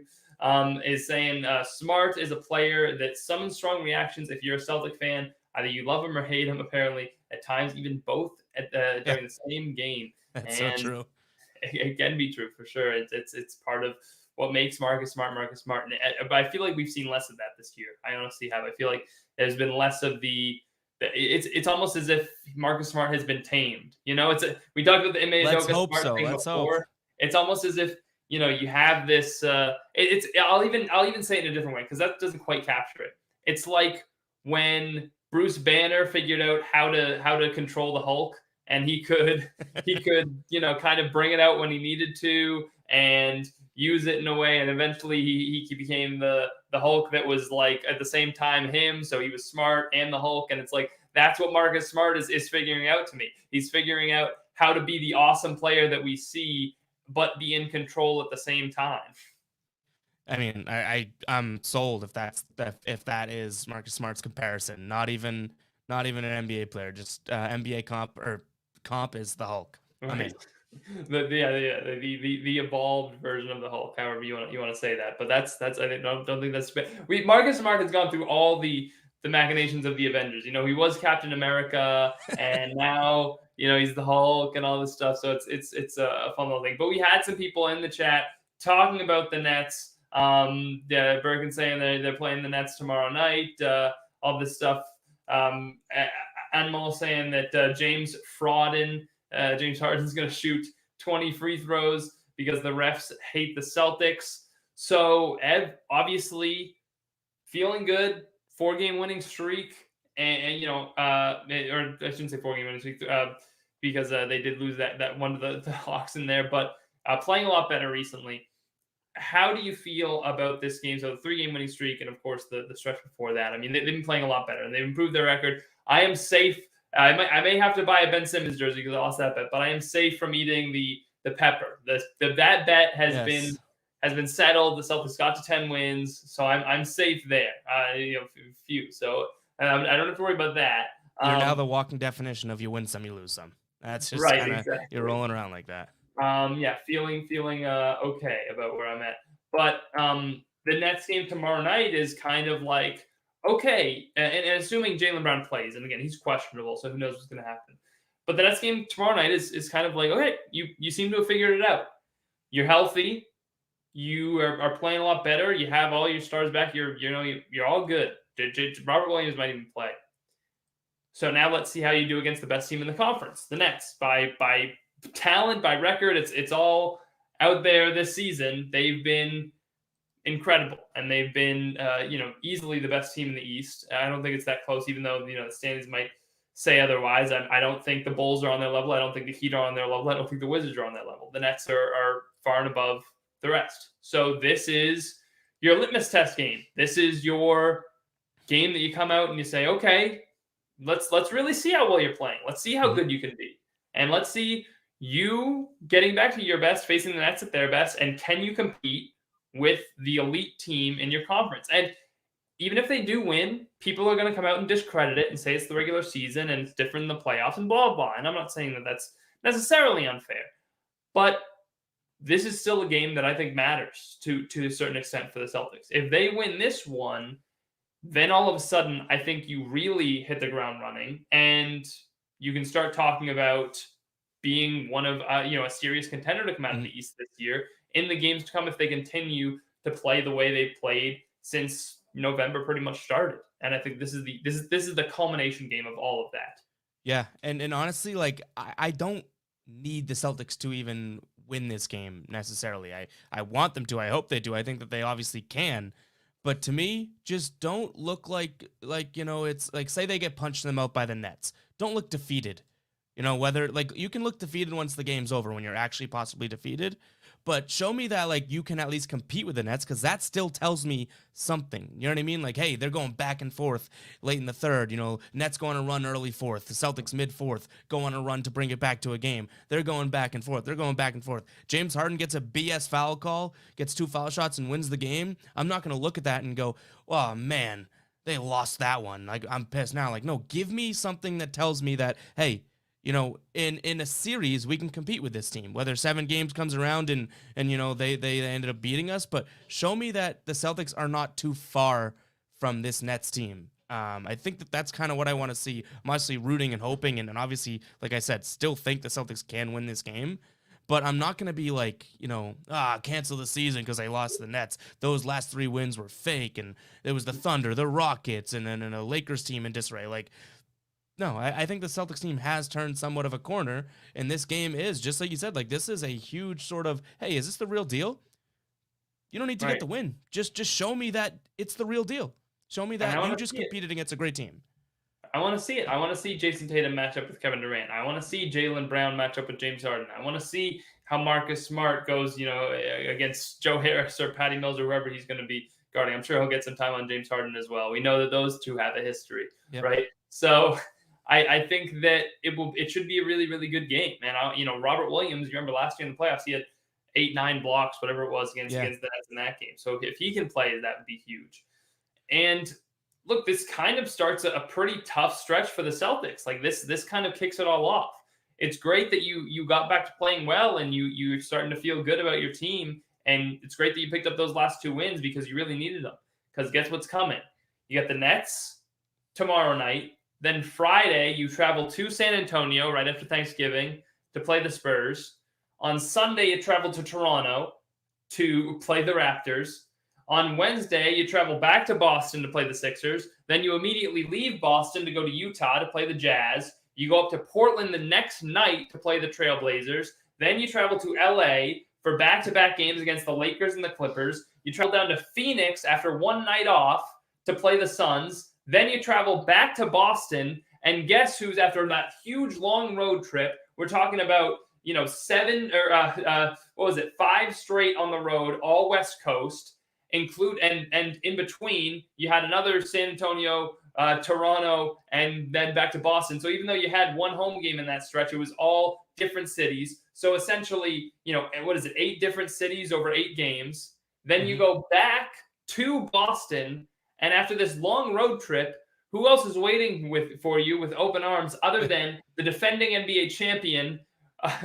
is saying Smart is a player that summons strong reactions. If you're a Celtic fan, either you love him or hate him. Apparently, at times even both Yeah, during the same game, that's so and true. it can be true for sure. It's part of what makes Marcus Smart Marcus Smart. But I feel like we've seen less of that this year. I honestly have. I feel like there's been less of it's almost as if Marcus Smart has been tamed. We talked about the Ime Let's Udoka hope Smart so. thing Let's hope. before. It's almost as if you have this. I'll even say it in a different way because that doesn't quite capture it. It's like when Bruce Banner figured out how to control the Hulk, and he could kind of bring it out when he needed to and use it in a way, and eventually he became the Hulk that was like at the same time him, so he was smart and the Hulk, and it's like that's what Marcus Smart is figuring out to me. He's figuring out how to be the awesome player that we see but be in control at the same time. I mean, I'm sold if that is Marcus Smart's comparison. Not even an NBA player, just NBA comp is the Hulk. I'm Right. in. The evolved version of the Hulk, however you want to say that. But that's I don't think that's we Marcus Smart has gone through all the machinations of the Avengers. He was Captain America, and now he's the Hulk and all this stuff. So it's a fun little thing. But we had some people in the chat talking about the Nets. Birkin saying they're playing the Nets tomorrow night. All this stuff. Animal saying that James Harden's going to shoot 20 free throws because the refs hate the Celtics. So Ev, obviously feeling good, 4-game winning streak, and or I shouldn't say 4-game winning streak because they did lose that one to the Hawks in there, but playing a lot better recently. How do you feel about this game? So the 3-game winning streak, and of course the stretch before that. I mean, they've been playing a lot better, and they've improved their record. I am safe. I may have to buy a Ben Simmons jersey because I lost that bet, but I am safe from eating the pepper. That bet has been settled. The Celtics got to 10 wins, so I'm safe there. Few. So I don't have to worry about that. You're now the walking definition of you win some, you lose some. That's just right. Kinda, exactly. You're rolling around like that. Feeling okay about where I'm at. But the Nets game tomorrow night is kind of like, okay, and assuming Jaylen Brown plays, and again, he's questionable, so who knows what's going to happen. But the Nets game tomorrow night is kind of like, okay, you seem to have figured it out. You're healthy. You are playing a lot better. You have all your stars back. You're all good. Robert Williams might even play. So now let's see how you do against the best team in the conference, the Nets. By talent, by record, it's all out there this season. They've been incredible, and they've been easily the best team in the East. I don't think it's that close, even though the standings might say otherwise. I don't think the Bulls are on their level. I don't think the Heat are on their level. I don't think the Wizards are on their level. The Nets are far and above the rest. So this is your litmus test game. This is your game that you come out and you say, okay, let's really see how well you're playing. Let's see how good you can be, and let's see you getting back to your best, facing the Nets at their best, and can you compete with the elite team in your conference? And even if they do win, people are going to come out and discredit it and say it's the regular season and it's different in the playoffs and blah, blah. And I'm not saying that that's necessarily unfair, but this is still a game that I think matters to a certain extent for the Celtics. If they win this one, then all of a sudden, I think you really hit the ground running, and you can start talking about being one of a serious contender to come out of the East this year in the games to come if they continue to play the way they played since November pretty much started. And I think this is the culmination game of all of that. Yeah, and honestly, like I don't need the Celtics to even win this game necessarily. I want them to. I hope they do. I think that they obviously can. But to me, just don't look like it's like, say they get punched in the mouth by the Nets. Don't look defeated. Whether you can look defeated once the game's over when you're actually possibly defeated, but show me that you can at least compete with the Nets, because that still tells me something. You know what I mean? Like, hey, they're going back and forth late in the third. Nets going to run early fourth. The Celtics mid fourth go on a run to bring it back to a game. They're going back and forth. They're going back and forth. James Harden gets a BS foul call, gets 2 foul shots, and wins the game. I'm not going to look at that and go, oh man, they lost that one. Like, I'm pissed now. Like, no, give me something that tells me that, hey, in a series, we can compete with this team. Whether 7 games comes around and they ended up beating us, but show me that the Celtics are not too far from this Nets team. I think that's kind of what I want to see. I'm obviously rooting and hoping, and obviously, like I said, still think the Celtics can win this game. But I'm not going to be like, cancel the season because they lost to the Nets. Those last 3 wins were fake, and it was the Thunder, the Rockets, and then a Lakers team in disarray. Like, no, I think the Celtics team has turned somewhat of a corner, and this game is, just like you said, like, this is a huge sort of, hey, is this the real deal? You don't need to get the win. Just show me that it's the real deal. Show me that you just competed against a great team. I want to see it. I want to see Jayson Tatum match up with Kevin Durant. I want to see Jaylen Brown match up with James Harden. I want to see how Marcus Smart goes, against Joe Harris or Patty Mills or whoever he's going to be guarding. I'm sure he'll get some time on James Harden as well. We know that those two have a history, right? So I think that it should be a really, really good game, man. Robert Williams, you remember last year in the playoffs, he had 8-9 blocks, whatever it was against the Nets in that game. So if he can play, that would be huge. And look, this kind of starts a pretty tough stretch for the Celtics. Like this kind of kicks it all off. It's great that you got back to playing well and you're starting to feel good about your team. And it's great that you picked up those last 2 wins because you really needed them. Because guess what's coming? You got the Nets, tomorrow night. Then Friday, you travel to San Antonio right after Thanksgiving to play the Spurs. On Sunday, you travel to Toronto to play the Raptors. On Wednesday, you travel back to Boston to play the Sixers. Then you immediately leave Boston to go to Utah to play the Jazz. You go up to Portland the next night to play the Trailblazers. Then you travel to LA for back-to-back games against the Lakers and the Clippers. You travel down to Phoenix after one night off to play the Suns. Then you travel back to Boston, and guess who's after that huge long road trip? We're talking about, 5 straight on the road, all West Coast, and in between you had another San Antonio, Toronto, and then back to Boston. So even though you had one home game in that stretch, it was all different cities. So essentially, 8 different cities over 8 games. Then you go back to Boston. And after this long road trip, who else is waiting for you with open arms other than the defending NBA champion,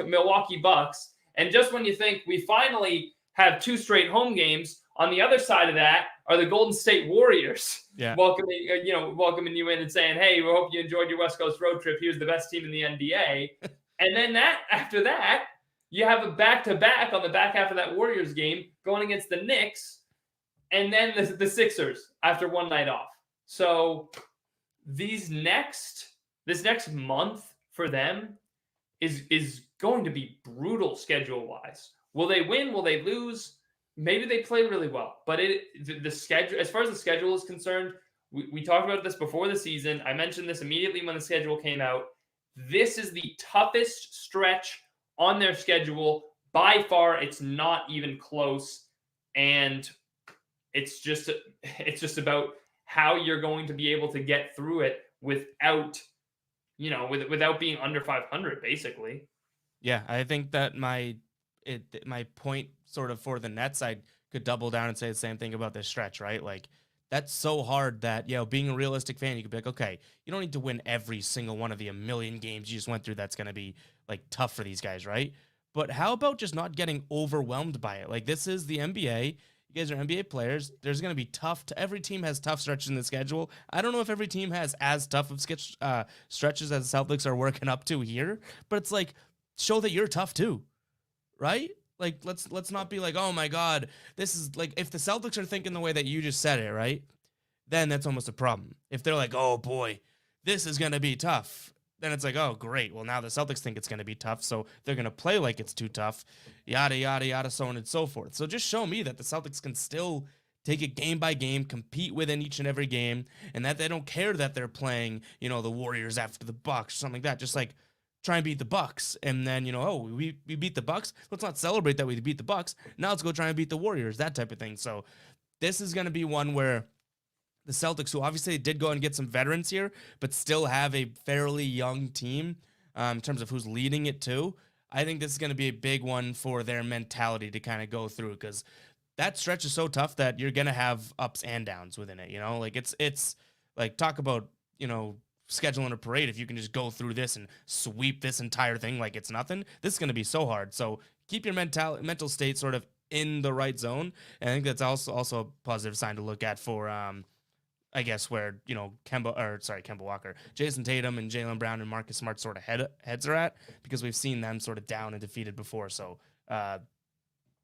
Milwaukee Bucks? And just when you think we finally have 2 straight home games, on the other side of that are the Golden State Warriors, welcoming you in and saying, "Hey, we hope you enjoyed your West Coast road trip. Here's the best team in the NBA." And then after that, you have a back-to-back on the back half of that Warriors game going against the Knicks, and then the Sixers after one night off. So this next month for them is going to be brutal schedule-wise. Will they win? Will they lose? Maybe they play really well. But the schedule, as far as the schedule is concerned, we talked about this before the season. I mentioned this immediately when the schedule came out. This is the toughest stretch on their schedule by far. It's not even close, and it's just about how you're going to be able to get through it without being under 500, basically. Yeah, I think that my point sort of for the Nets, I could double down and say the same thing about this stretch, right? Like, that's so hard that, being a realistic fan, you could be like, okay, you don't need to win every single one of the 1,000,000 games you just went through. That's going to be like tough for these guys, right? But how about just not getting overwhelmed by it? Like, this is the NBA. You guys are NBA players. There's going to be every team has tough stretches in the schedule. I don't know if every team has as tough of stretches as the Celtics are working up to here, but it's like, show that you're tough too, right? Like, let's not be like, oh my God, this is like, if the Celtics are thinking the way that you just said it, right? Then that's almost a problem. If they're like, oh boy, this is going to be tough, then it's like, oh great, well now the Celtics think it's going to be tough, so they're going to play like it's too tough, yada, yada, yada, so on and so forth. So just show me that the Celtics can still take it game by game, compete within each and every game, and that they don't care that they're playing, the Warriors after the Bucks or something like that. Just like, try and beat the Bucks, and then we beat the Bucks. Let's not celebrate that we beat the Bucks. Now let's go try and beat the Warriors, that type of thing. So this is going to be one where the Celtics, who obviously did go and get some veterans here, but still have a fairly young team in terms of who's leading it too. I think this is going to be a big one for their mentality to kind of go through, because that stretch is so tough that you're going to have ups and downs within it. Like it's like, talk about scheduling a parade. If you can just go through this and sweep this entire thing like it's nothing, this is going to be so hard. So keep your mental state sort of in the right zone. And I think that's also a positive sign to look at for, I guess, where, Kemba Walker, Jayson Tatum and Jaylen Brown and Marcus Smart sort of heads are at, because we've seen them sort of down and defeated before. So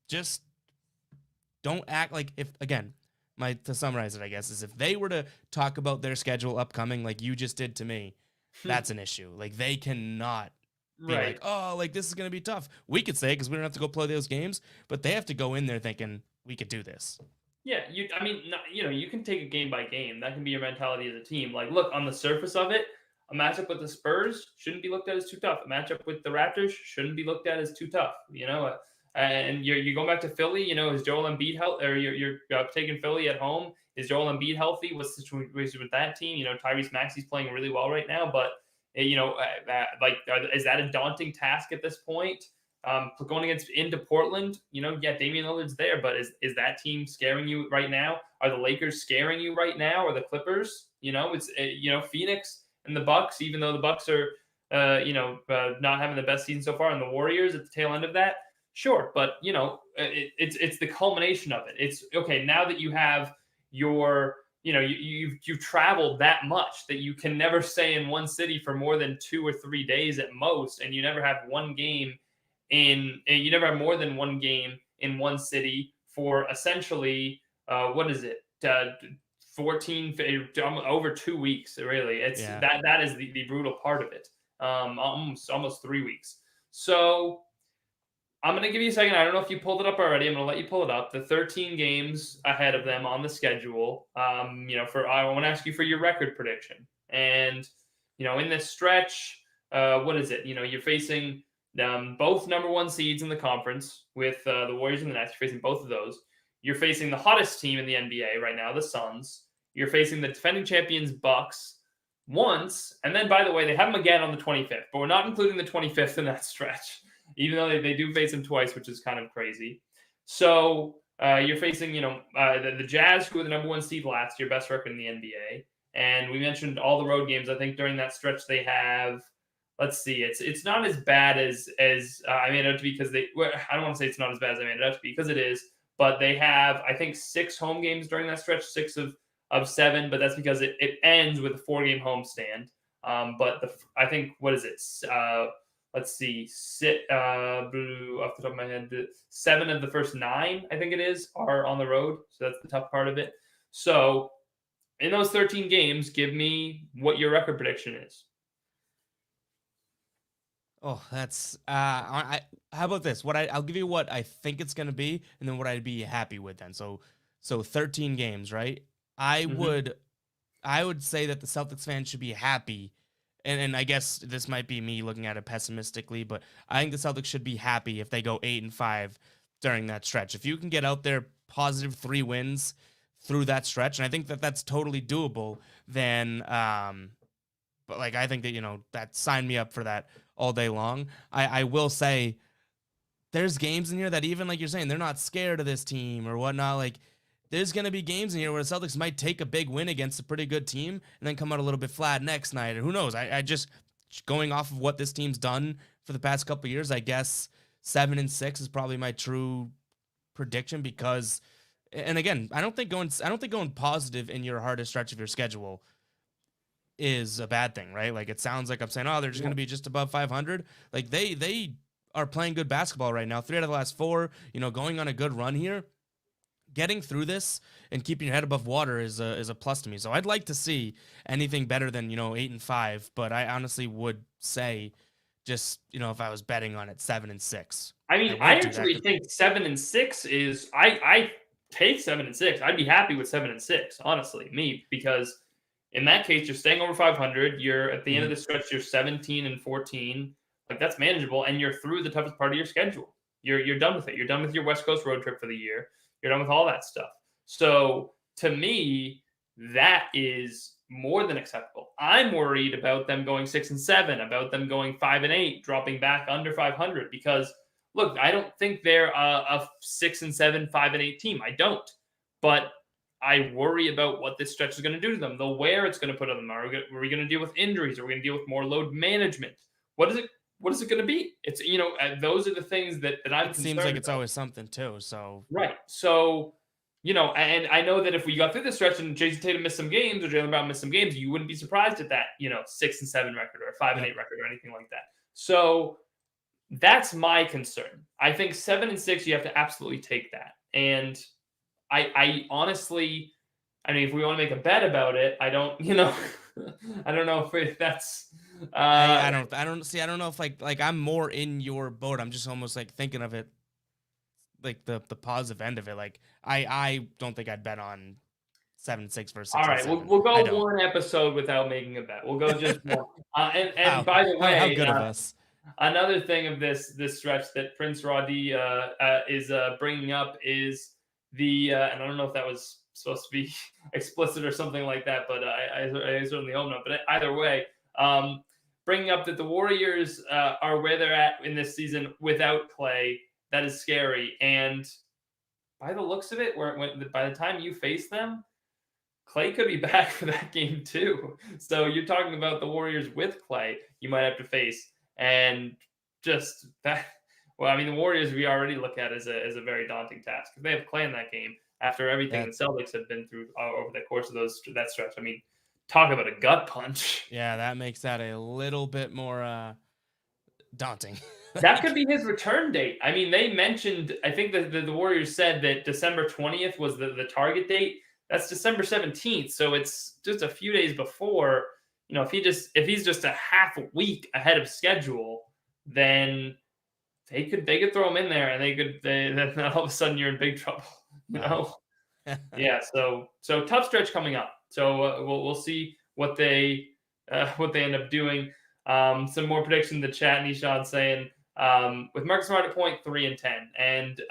just don't act like, to summarize it, I guess, is if they were to talk about their schedule upcoming like you just did to me, that's an issue. Like, they cannot be like, oh, like, this is going to be tough. We could say, because we don't have to go play those games, but they have to go in there thinking, we could do this. Yeah, you can take it game by game. That can be your mentality as a team. Like, look, on the surface of it, a matchup with the Spurs shouldn't be looked at as too tough. A matchup with the Raptors shouldn't be looked at as too tough. And you're going back to Philly. Is Joel Embiid healthy? Or you're taking Philly at home. Is Joel Embiid healthy? What's the situation with that team? Tyrese Maxey's playing really well right now, but is that a daunting task at this point? Going into Portland, Damian Lillard's there, but is that team scaring you right now? Are the Lakers scaring you right now? Or the Clippers? It's Phoenix and the Bucks. Even though the Bucks are not having the best season so far, and the Warriors at the tail end of that. Sure, but it's the culmination of it. It's okay now that you have your you've traveled that much that you can never stay in one city for more than 2 or 3 days at most, and you never have you never have more than one game in one city for essentially what is it 14 over 2 weeks. Really, it's Yeah. that is the brutal part of it. Almost 3 weeks. So I'm going to give you a second. I don't know if you pulled it up already. I'm going to let you pull it up. The 13 games ahead of them on the schedule. I want to ask you for your record prediction. And, in this stretch, what is it? You're facing both number one seeds in the conference with the Warriors and the Nets. You're facing both of those. You're facing the hottest team in the NBA right now, the Suns. You're facing the defending champions, Bucks, once. And then, by the way, they have them again on the 25th, but we're not including the 25th in that stretch, even though they do face them twice, which is kind of crazy. So you're facing, the Jazz, who were the number one seed last year, best record in the NBA. And we mentioned all the road games. I think during that stretch they have, let's see, it's not as bad as I made it out to be, because I don't want to say it's not as bad as I made it out to be, because it is. But they have, I think, 6 home games during that stretch, 6 of 7. But that's because it ends with a 4-game homestand. I think, what is it? Let's see, off the top of my head, 7 of the first 9, I think it is, are on the road. So that's the tough part of it. So in those 13 games, give me what your record prediction is. Oh, that's how about this? I'll give you what I think it's gonna be, and then what I'd be happy with then. So 13 games, right? I would say that the Celtics fans should be happy. And I guess this might be me looking at it pessimistically, but I think the Celtics should be happy if they go 8-5 during that stretch. If you can get out there positive 3 wins through that stretch, and I think that that's totally doable, then but like I think that that sign me up for that all day long. I will say there's games in here that, even like you're saying, they're not scared of this team or whatnot. Like, there's going to be games in here where the Celtics might take a big win against a pretty good team and then come out a little bit flat next night. Or who knows? I just, going off of what this team's done for the past couple of years, I guess 7-6 is probably my true prediction, because, and again, I don't think going positive in your hardest stretch of your schedule is a bad thing, right? Like, it sounds like I'm saying, oh, they're just going to be just above 500. Like, they are playing good basketball right now. 3 out of the last 4, going on a good run here. Getting through this and keeping your head above water is a plus to me. So I'd like to see anything better than 8-5, but I honestly would say, just if I was betting on it, 7-6. I mean, I actually think 7-6 is I take 7-6. I'd be happy with 7-6, honestly, because in that case you're staying over 500. You're at the end of the stretch. You're 17-14. Like, that's manageable, and you're through the toughest part of your schedule. You're done with it. You're done with your West Coast road trip for the year. You're done with all that stuff. So to me, that is more than acceptable. I'm worried about them going 6-7, about them going 5-8, dropping back under 500, because look, I don't think they're a 6-7, 5-8 team. I don't. But I worry about what this stretch is going to do to them, the wear it's going to put on them. Are we going to deal with injuries? Are we going to deal with more load management? What is it going to be? It's, those are the things that I'm concerned seems like about. It's always something too. So right. So, and I know that if we got through this stretch and Jayson Tatum missed some games or Jaylen Brown missed some games, you wouldn't be surprised at that, 6-7 record or 5-8 record or anything like that. So that's my concern. I think 7-6, you have to absolutely take that. And I honestly, if we want to make a bet about it, I don't, I don't know if that's. I don't know if like I'm more in your boat. I'm just almost like thinking of it like the positive end of it. Like, I don't think I'd bet on 7-6 versus 6. All right, we'll go one episode without making a bet. We'll go just one. And by the way, how good of us. Another thing of this stretch that Prince Roddy is bringing up is the and I don't know if that was supposed to be explicit or something like that, but I certainly hope not. But either way, bringing up that the Warriors are where they're at in this season without Clay, that is scary. And by the looks of it, by the time you face them, Clay could be back for that game too. So you're talking about the Warriors with Clay you might have to face. And just that, the Warriors we already look at as a very daunting task. If they have Clay in that game, after everything That the Celtics have been through over the course of that stretch. I mean, talk about a gut punch. yeah, that makes that a little bit more daunting. That could be his return date. I mean, they mentioned, I think the Warriors said that December 20th was the target date. That's December 17th. So it's just a few days before. You know, if he's just a half a week ahead of schedule, then they could throw him in there and then all of a sudden you're in big trouble. You Wow. know? Yeah. So tough stretch coming up. So we'll see what they end up doing. Some more predictions in the chat. Nishan saying with Marcus Smart at point 3-10, and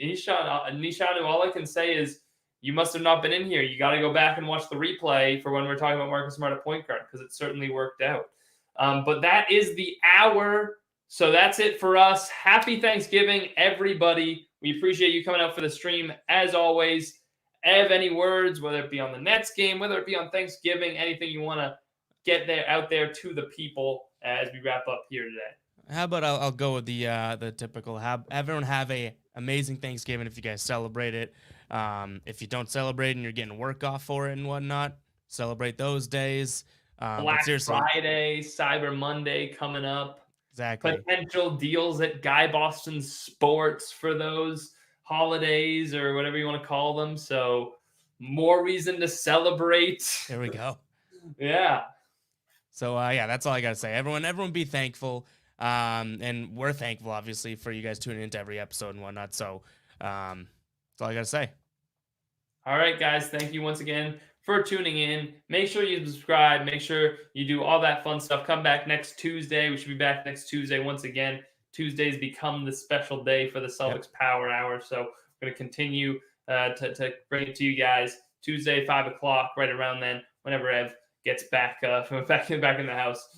Nishan, all I can say is you must have not been in here. You got to go back and watch the replay for when we're talking about Marcus Smart at point guard because it certainly worked out. But that is the hour. So that's it for us. Happy Thanksgiving, everybody. We appreciate you coming out for the stream as always. Ev, any words, whether it be on the Nets game, whether it be on Thanksgiving, anything you want to get out there to the people as we wrap up here today? How about I'll go with the typical. Have everyone have a amazing Thanksgiving if you guys celebrate it. If you don't celebrate and you're getting work off for it and whatnot, celebrate those days. Black Friday, Cyber Monday coming up. Exactly. Potential deals at Guy Boston Sports for those holidays or whatever you want to call them. So more reason to celebrate. There we go. Yeah. So yeah, that's all I gotta say. Everyone be thankful. And we're thankful obviously for you guys tuning into every episode and whatnot. So that's all I gotta say. All right, guys. Thank you once again for tuning in. Make sure you subscribe. Make sure you do all that fun stuff. Come back next Tuesday. We should be back next Tuesday once again. Tuesdays become the special day for the Celtics Power Hour. So we're going to continue to bring it to you guys Tuesday, 5 o'clock, right around then, whenever Ev gets back back in the house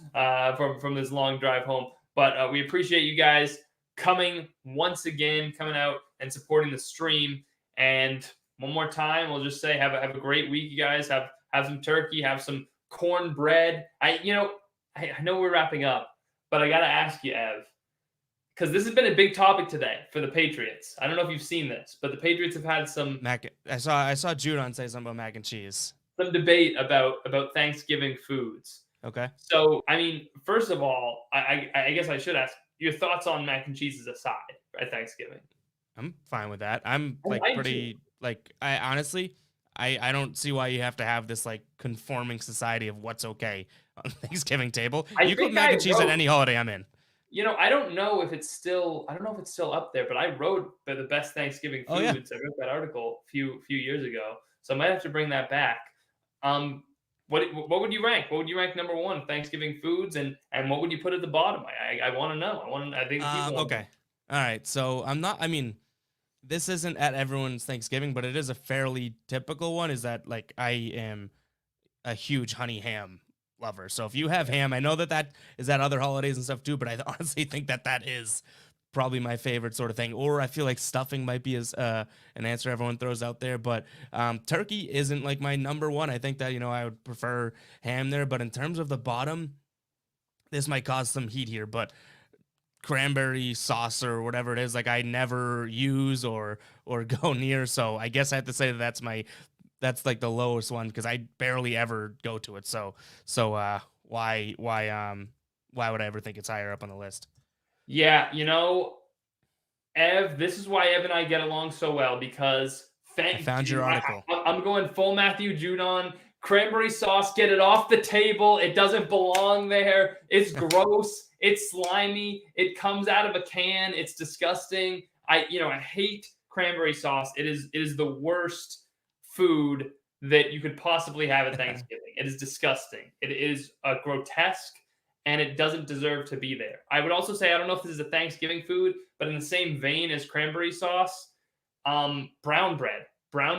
from this long drive home. But we appreciate you guys coming out and supporting the stream. And one more time, we'll just say have a great week, you guys. Have some turkey, have some cornbread. I know we're wrapping up, but I gotta ask you, Ev, because this has been a big topic today for the Patriots. I don't know if you've seen this, but the Patriots have had some I saw Judon say something about mac and cheese. Some debate about Thanksgiving foods. Okay. So I mean, first of all, I guess I should ask your thoughts on mac and cheese as a side at Thanksgiving. I'm fine with that. I'm I honestly, I don't see why you have to have this like conforming society of what's okay on Thanksgiving table. You cook mac and cheese at any holiday I'm in. You know, I don't know if it's still up there, but I wrote the best Thanksgiving foods. Oh, yeah. I wrote that article a few years ago, so I might have to bring that back. What would you rank? What would you rank number one Thanksgiving foods, and what would you put at the bottom? I want to know. I think people. Okay. All right. So I'm not. I mean, this isn't at everyone's Thanksgiving, but it is a fairly typical one. Is that like I am a huge honey ham lover. So if you have ham, I know that is at other holidays and stuff too, but I honestly think that is probably my favorite sort of thing. Or I feel like stuffing might be an answer everyone throws out there, but turkey isn't like my number one. I think that, I would prefer ham there, but in terms of the bottom, this might cause some heat here, but cranberry sauce or whatever it is, like I never use or go near. So I guess I have to say that's like the lowest one because I barely ever go to it. So why would I ever think it's higher up on the list? Yeah, Ev, this is why Ev and I get along so well because I found your article. I'm going full Matthew Judon. Cranberry sauce, get it off the table. It doesn't belong there. It's gross. It's slimy. It comes out of a can. It's disgusting. I hate cranberry sauce. It is the worst food that you could possibly have at Thanksgiving. It is disgusting. It is grotesque, and it doesn't deserve to be there. I would also say, I don't know if this is a Thanksgiving food, but in the same vein as cranberry sauce, brown bread.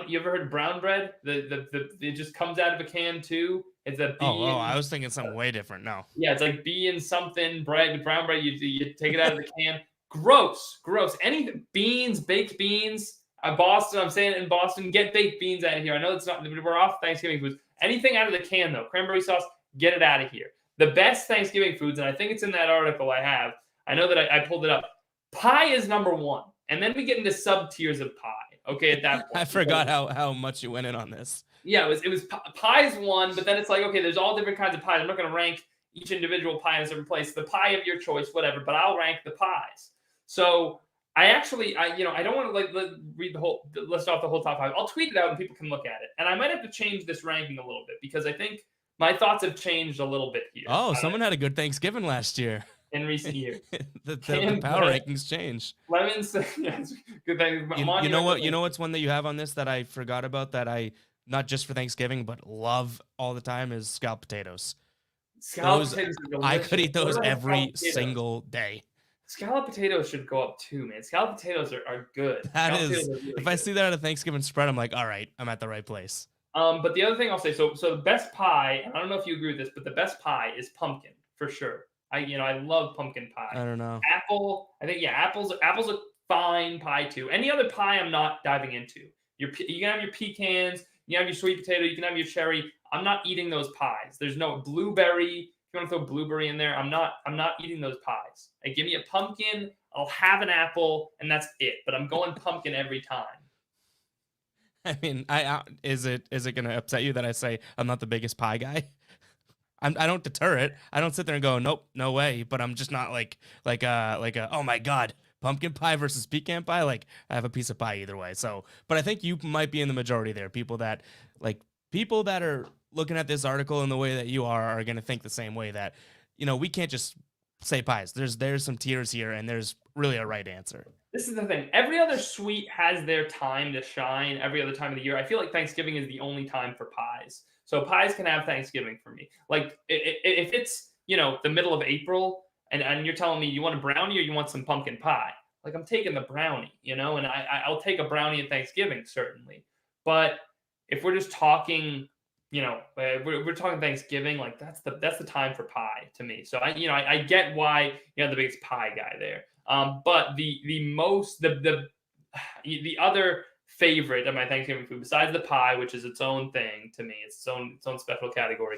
You ever heard of brown bread? It just comes out of a can too. It's a bean. I was thinking something way different. No. Yeah, it's like bean something bread, brown bread. You take it out of the can. Gross. Anything beans, baked beans. Boston, I'm saying it in Boston, get baked beans out of here. I know it's not. We're off Thanksgiving foods. Anything out of the can though, cranberry sauce, get it out of here. The best Thanksgiving foods, and I think it's in that article I have. I know that I pulled it up. Pie is number one, and then we get into sub tiers of pie. Okay, at that I point. forgot how much you went in on this. Yeah, it was pies one, but then it's like, okay, there's all different kinds of pies. I'm not going to rank each individual pie in a certain place. The pie of your choice, whatever, but I'll rank the pies. So I don't want to read list off the whole top five. I'll tweet it out and people can look at it. And I might have to change this ranking a little bit because I think my thoughts have changed a little bit here Oh, someone had a good Thanksgiving last year. in recent years. the Canned power bread, rankings changed. lemons, yes, good thing. You know what? You know what's one that you have on this that I forgot about that I not just for Thanksgiving but love all the time is scalloped potatoes. Scalloped Those potatoes are I delicious. could eat those What about every scalloped potatoes? single day. Scalloped potatoes should go up too, man. Scalloped potatoes are good. That Scalloped is, potatoes are really if I good. see that at a Thanksgiving spread, I'm like, all right, I'm at the right place. But the other thing I'll say, so the best pie, and I don't know if you agree with this, but the best pie is pumpkin for sure. I love pumpkin pie. I don't know. Apple, I think apple's a fine pie too. Any other pie I'm not diving into. You can have your pecans, you can have your sweet potato, you can have your cherry. I'm not eating those pies. There's no blueberry. If you want to throw blueberry in there, I'm not eating those pies. Like, give me a pumpkin, I'll have an apple, and that's it. But I'm going pumpkin every time. I mean, is it going to upset you that I say I'm not the biggest pie guy? I don't deter it. I don't sit there and go, nope, no way. But I'm just not like oh my god, pumpkin pie versus pecan pie. Like, I have a piece of pie either way. So, but I think you might be in the majority there. People that are looking at this article in the way that you are going to think the same way that, we can't just say pies. There's some tiers here, and there's really a right answer. This is the thing. Every other sweet has their time to shine every other time of the year. I feel like Thanksgiving is the only time for pies. So pies can have Thanksgiving for me. Like, if it's, the middle of April and you're telling me you want a brownie or you want some pumpkin pie, like, I'm taking the brownie, and I'll take a brownie at Thanksgiving, certainly. But if we're just talking, we're talking Thanksgiving, like, that's the time for pie to me. So I get why you're the biggest pie guy there. But the other favorite of my Thanksgiving food, besides the pie, which is its own thing to me, it's its own special category.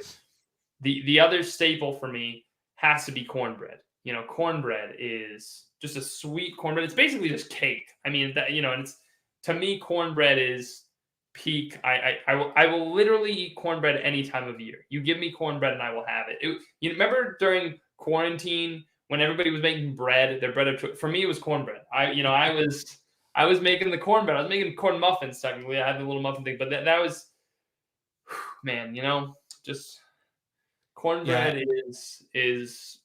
The other staple for me has to be cornbread. Cornbread is just a sweet cornbread. It's basically just cake. I mean, and it's, to me, cornbread is peak. I will literally eat cornbread any time of year. You give me cornbread and I will have it. You remember during quarantine when everybody was making bread, their bread of choice? For me, it was cornbread. I was making the cornbread. I was making corn muffins. Technically, I had the little muffin thing, but that was, man, just cornbread is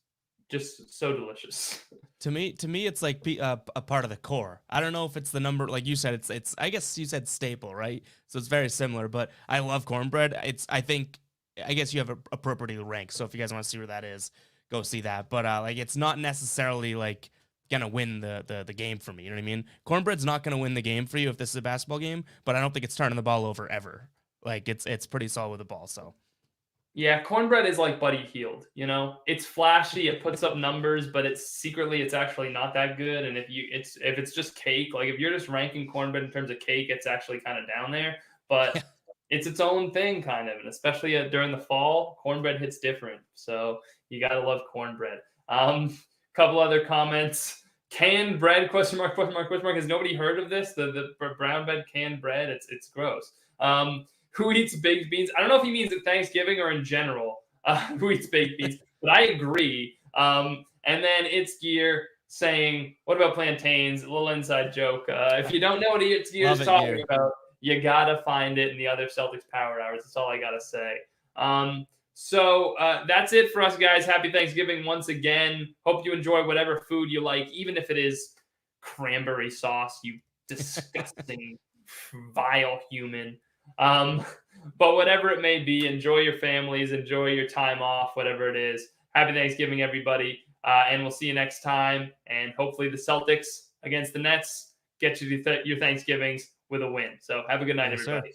just so delicious. To me, it's like a part of the core. I don't know if it's the number, like you said, it's. I guess you said staple, right? So it's very similar. But I love cornbread. I guess you have a property rank. So if you guys want to see where that is, go see that. But it's not necessarily like gonna win the game for me. You know what I mean? Cornbread's not gonna win the game for you if this is a basketball game. But I don't think it's turning the ball over ever. Like, it's pretty solid with the ball. So. Yeah, cornbread is like Buddy Healed. It's flashy, it puts up numbers, but it's actually not that good. And if it's just cake, like, if you're just ranking cornbread in terms of cake, it's actually kind of down there. But it's its own thing, kind of, and especially during the fall, cornbread hits different. So you gotta love cornbread. Couple other comments. Canned bread? Question mark? Question mark? Question mark? Has nobody heard of this? The brown bread canned bread? It's gross. Who eats baked beans? I don't know if he means at Thanksgiving or in general. Who eats baked beans? But I agree. And then It's Gear saying, "What about plantains?" A little inside joke. If you don't know what It's Gear is talking about, you gotta find it in the other Celtics Power Hours. That's all I gotta say. So that's it for us, guys. Happy Thanksgiving once again. Hope you enjoy whatever food you like, even if it is cranberry sauce, you disgusting, vile human. But whatever it may be, enjoy your families, enjoy your time off, whatever it is. Happy Thanksgiving, everybody. And we'll see you next time. And hopefully the Celtics against the Nets get you your Thanksgivings with a win. So have a good night, everybody.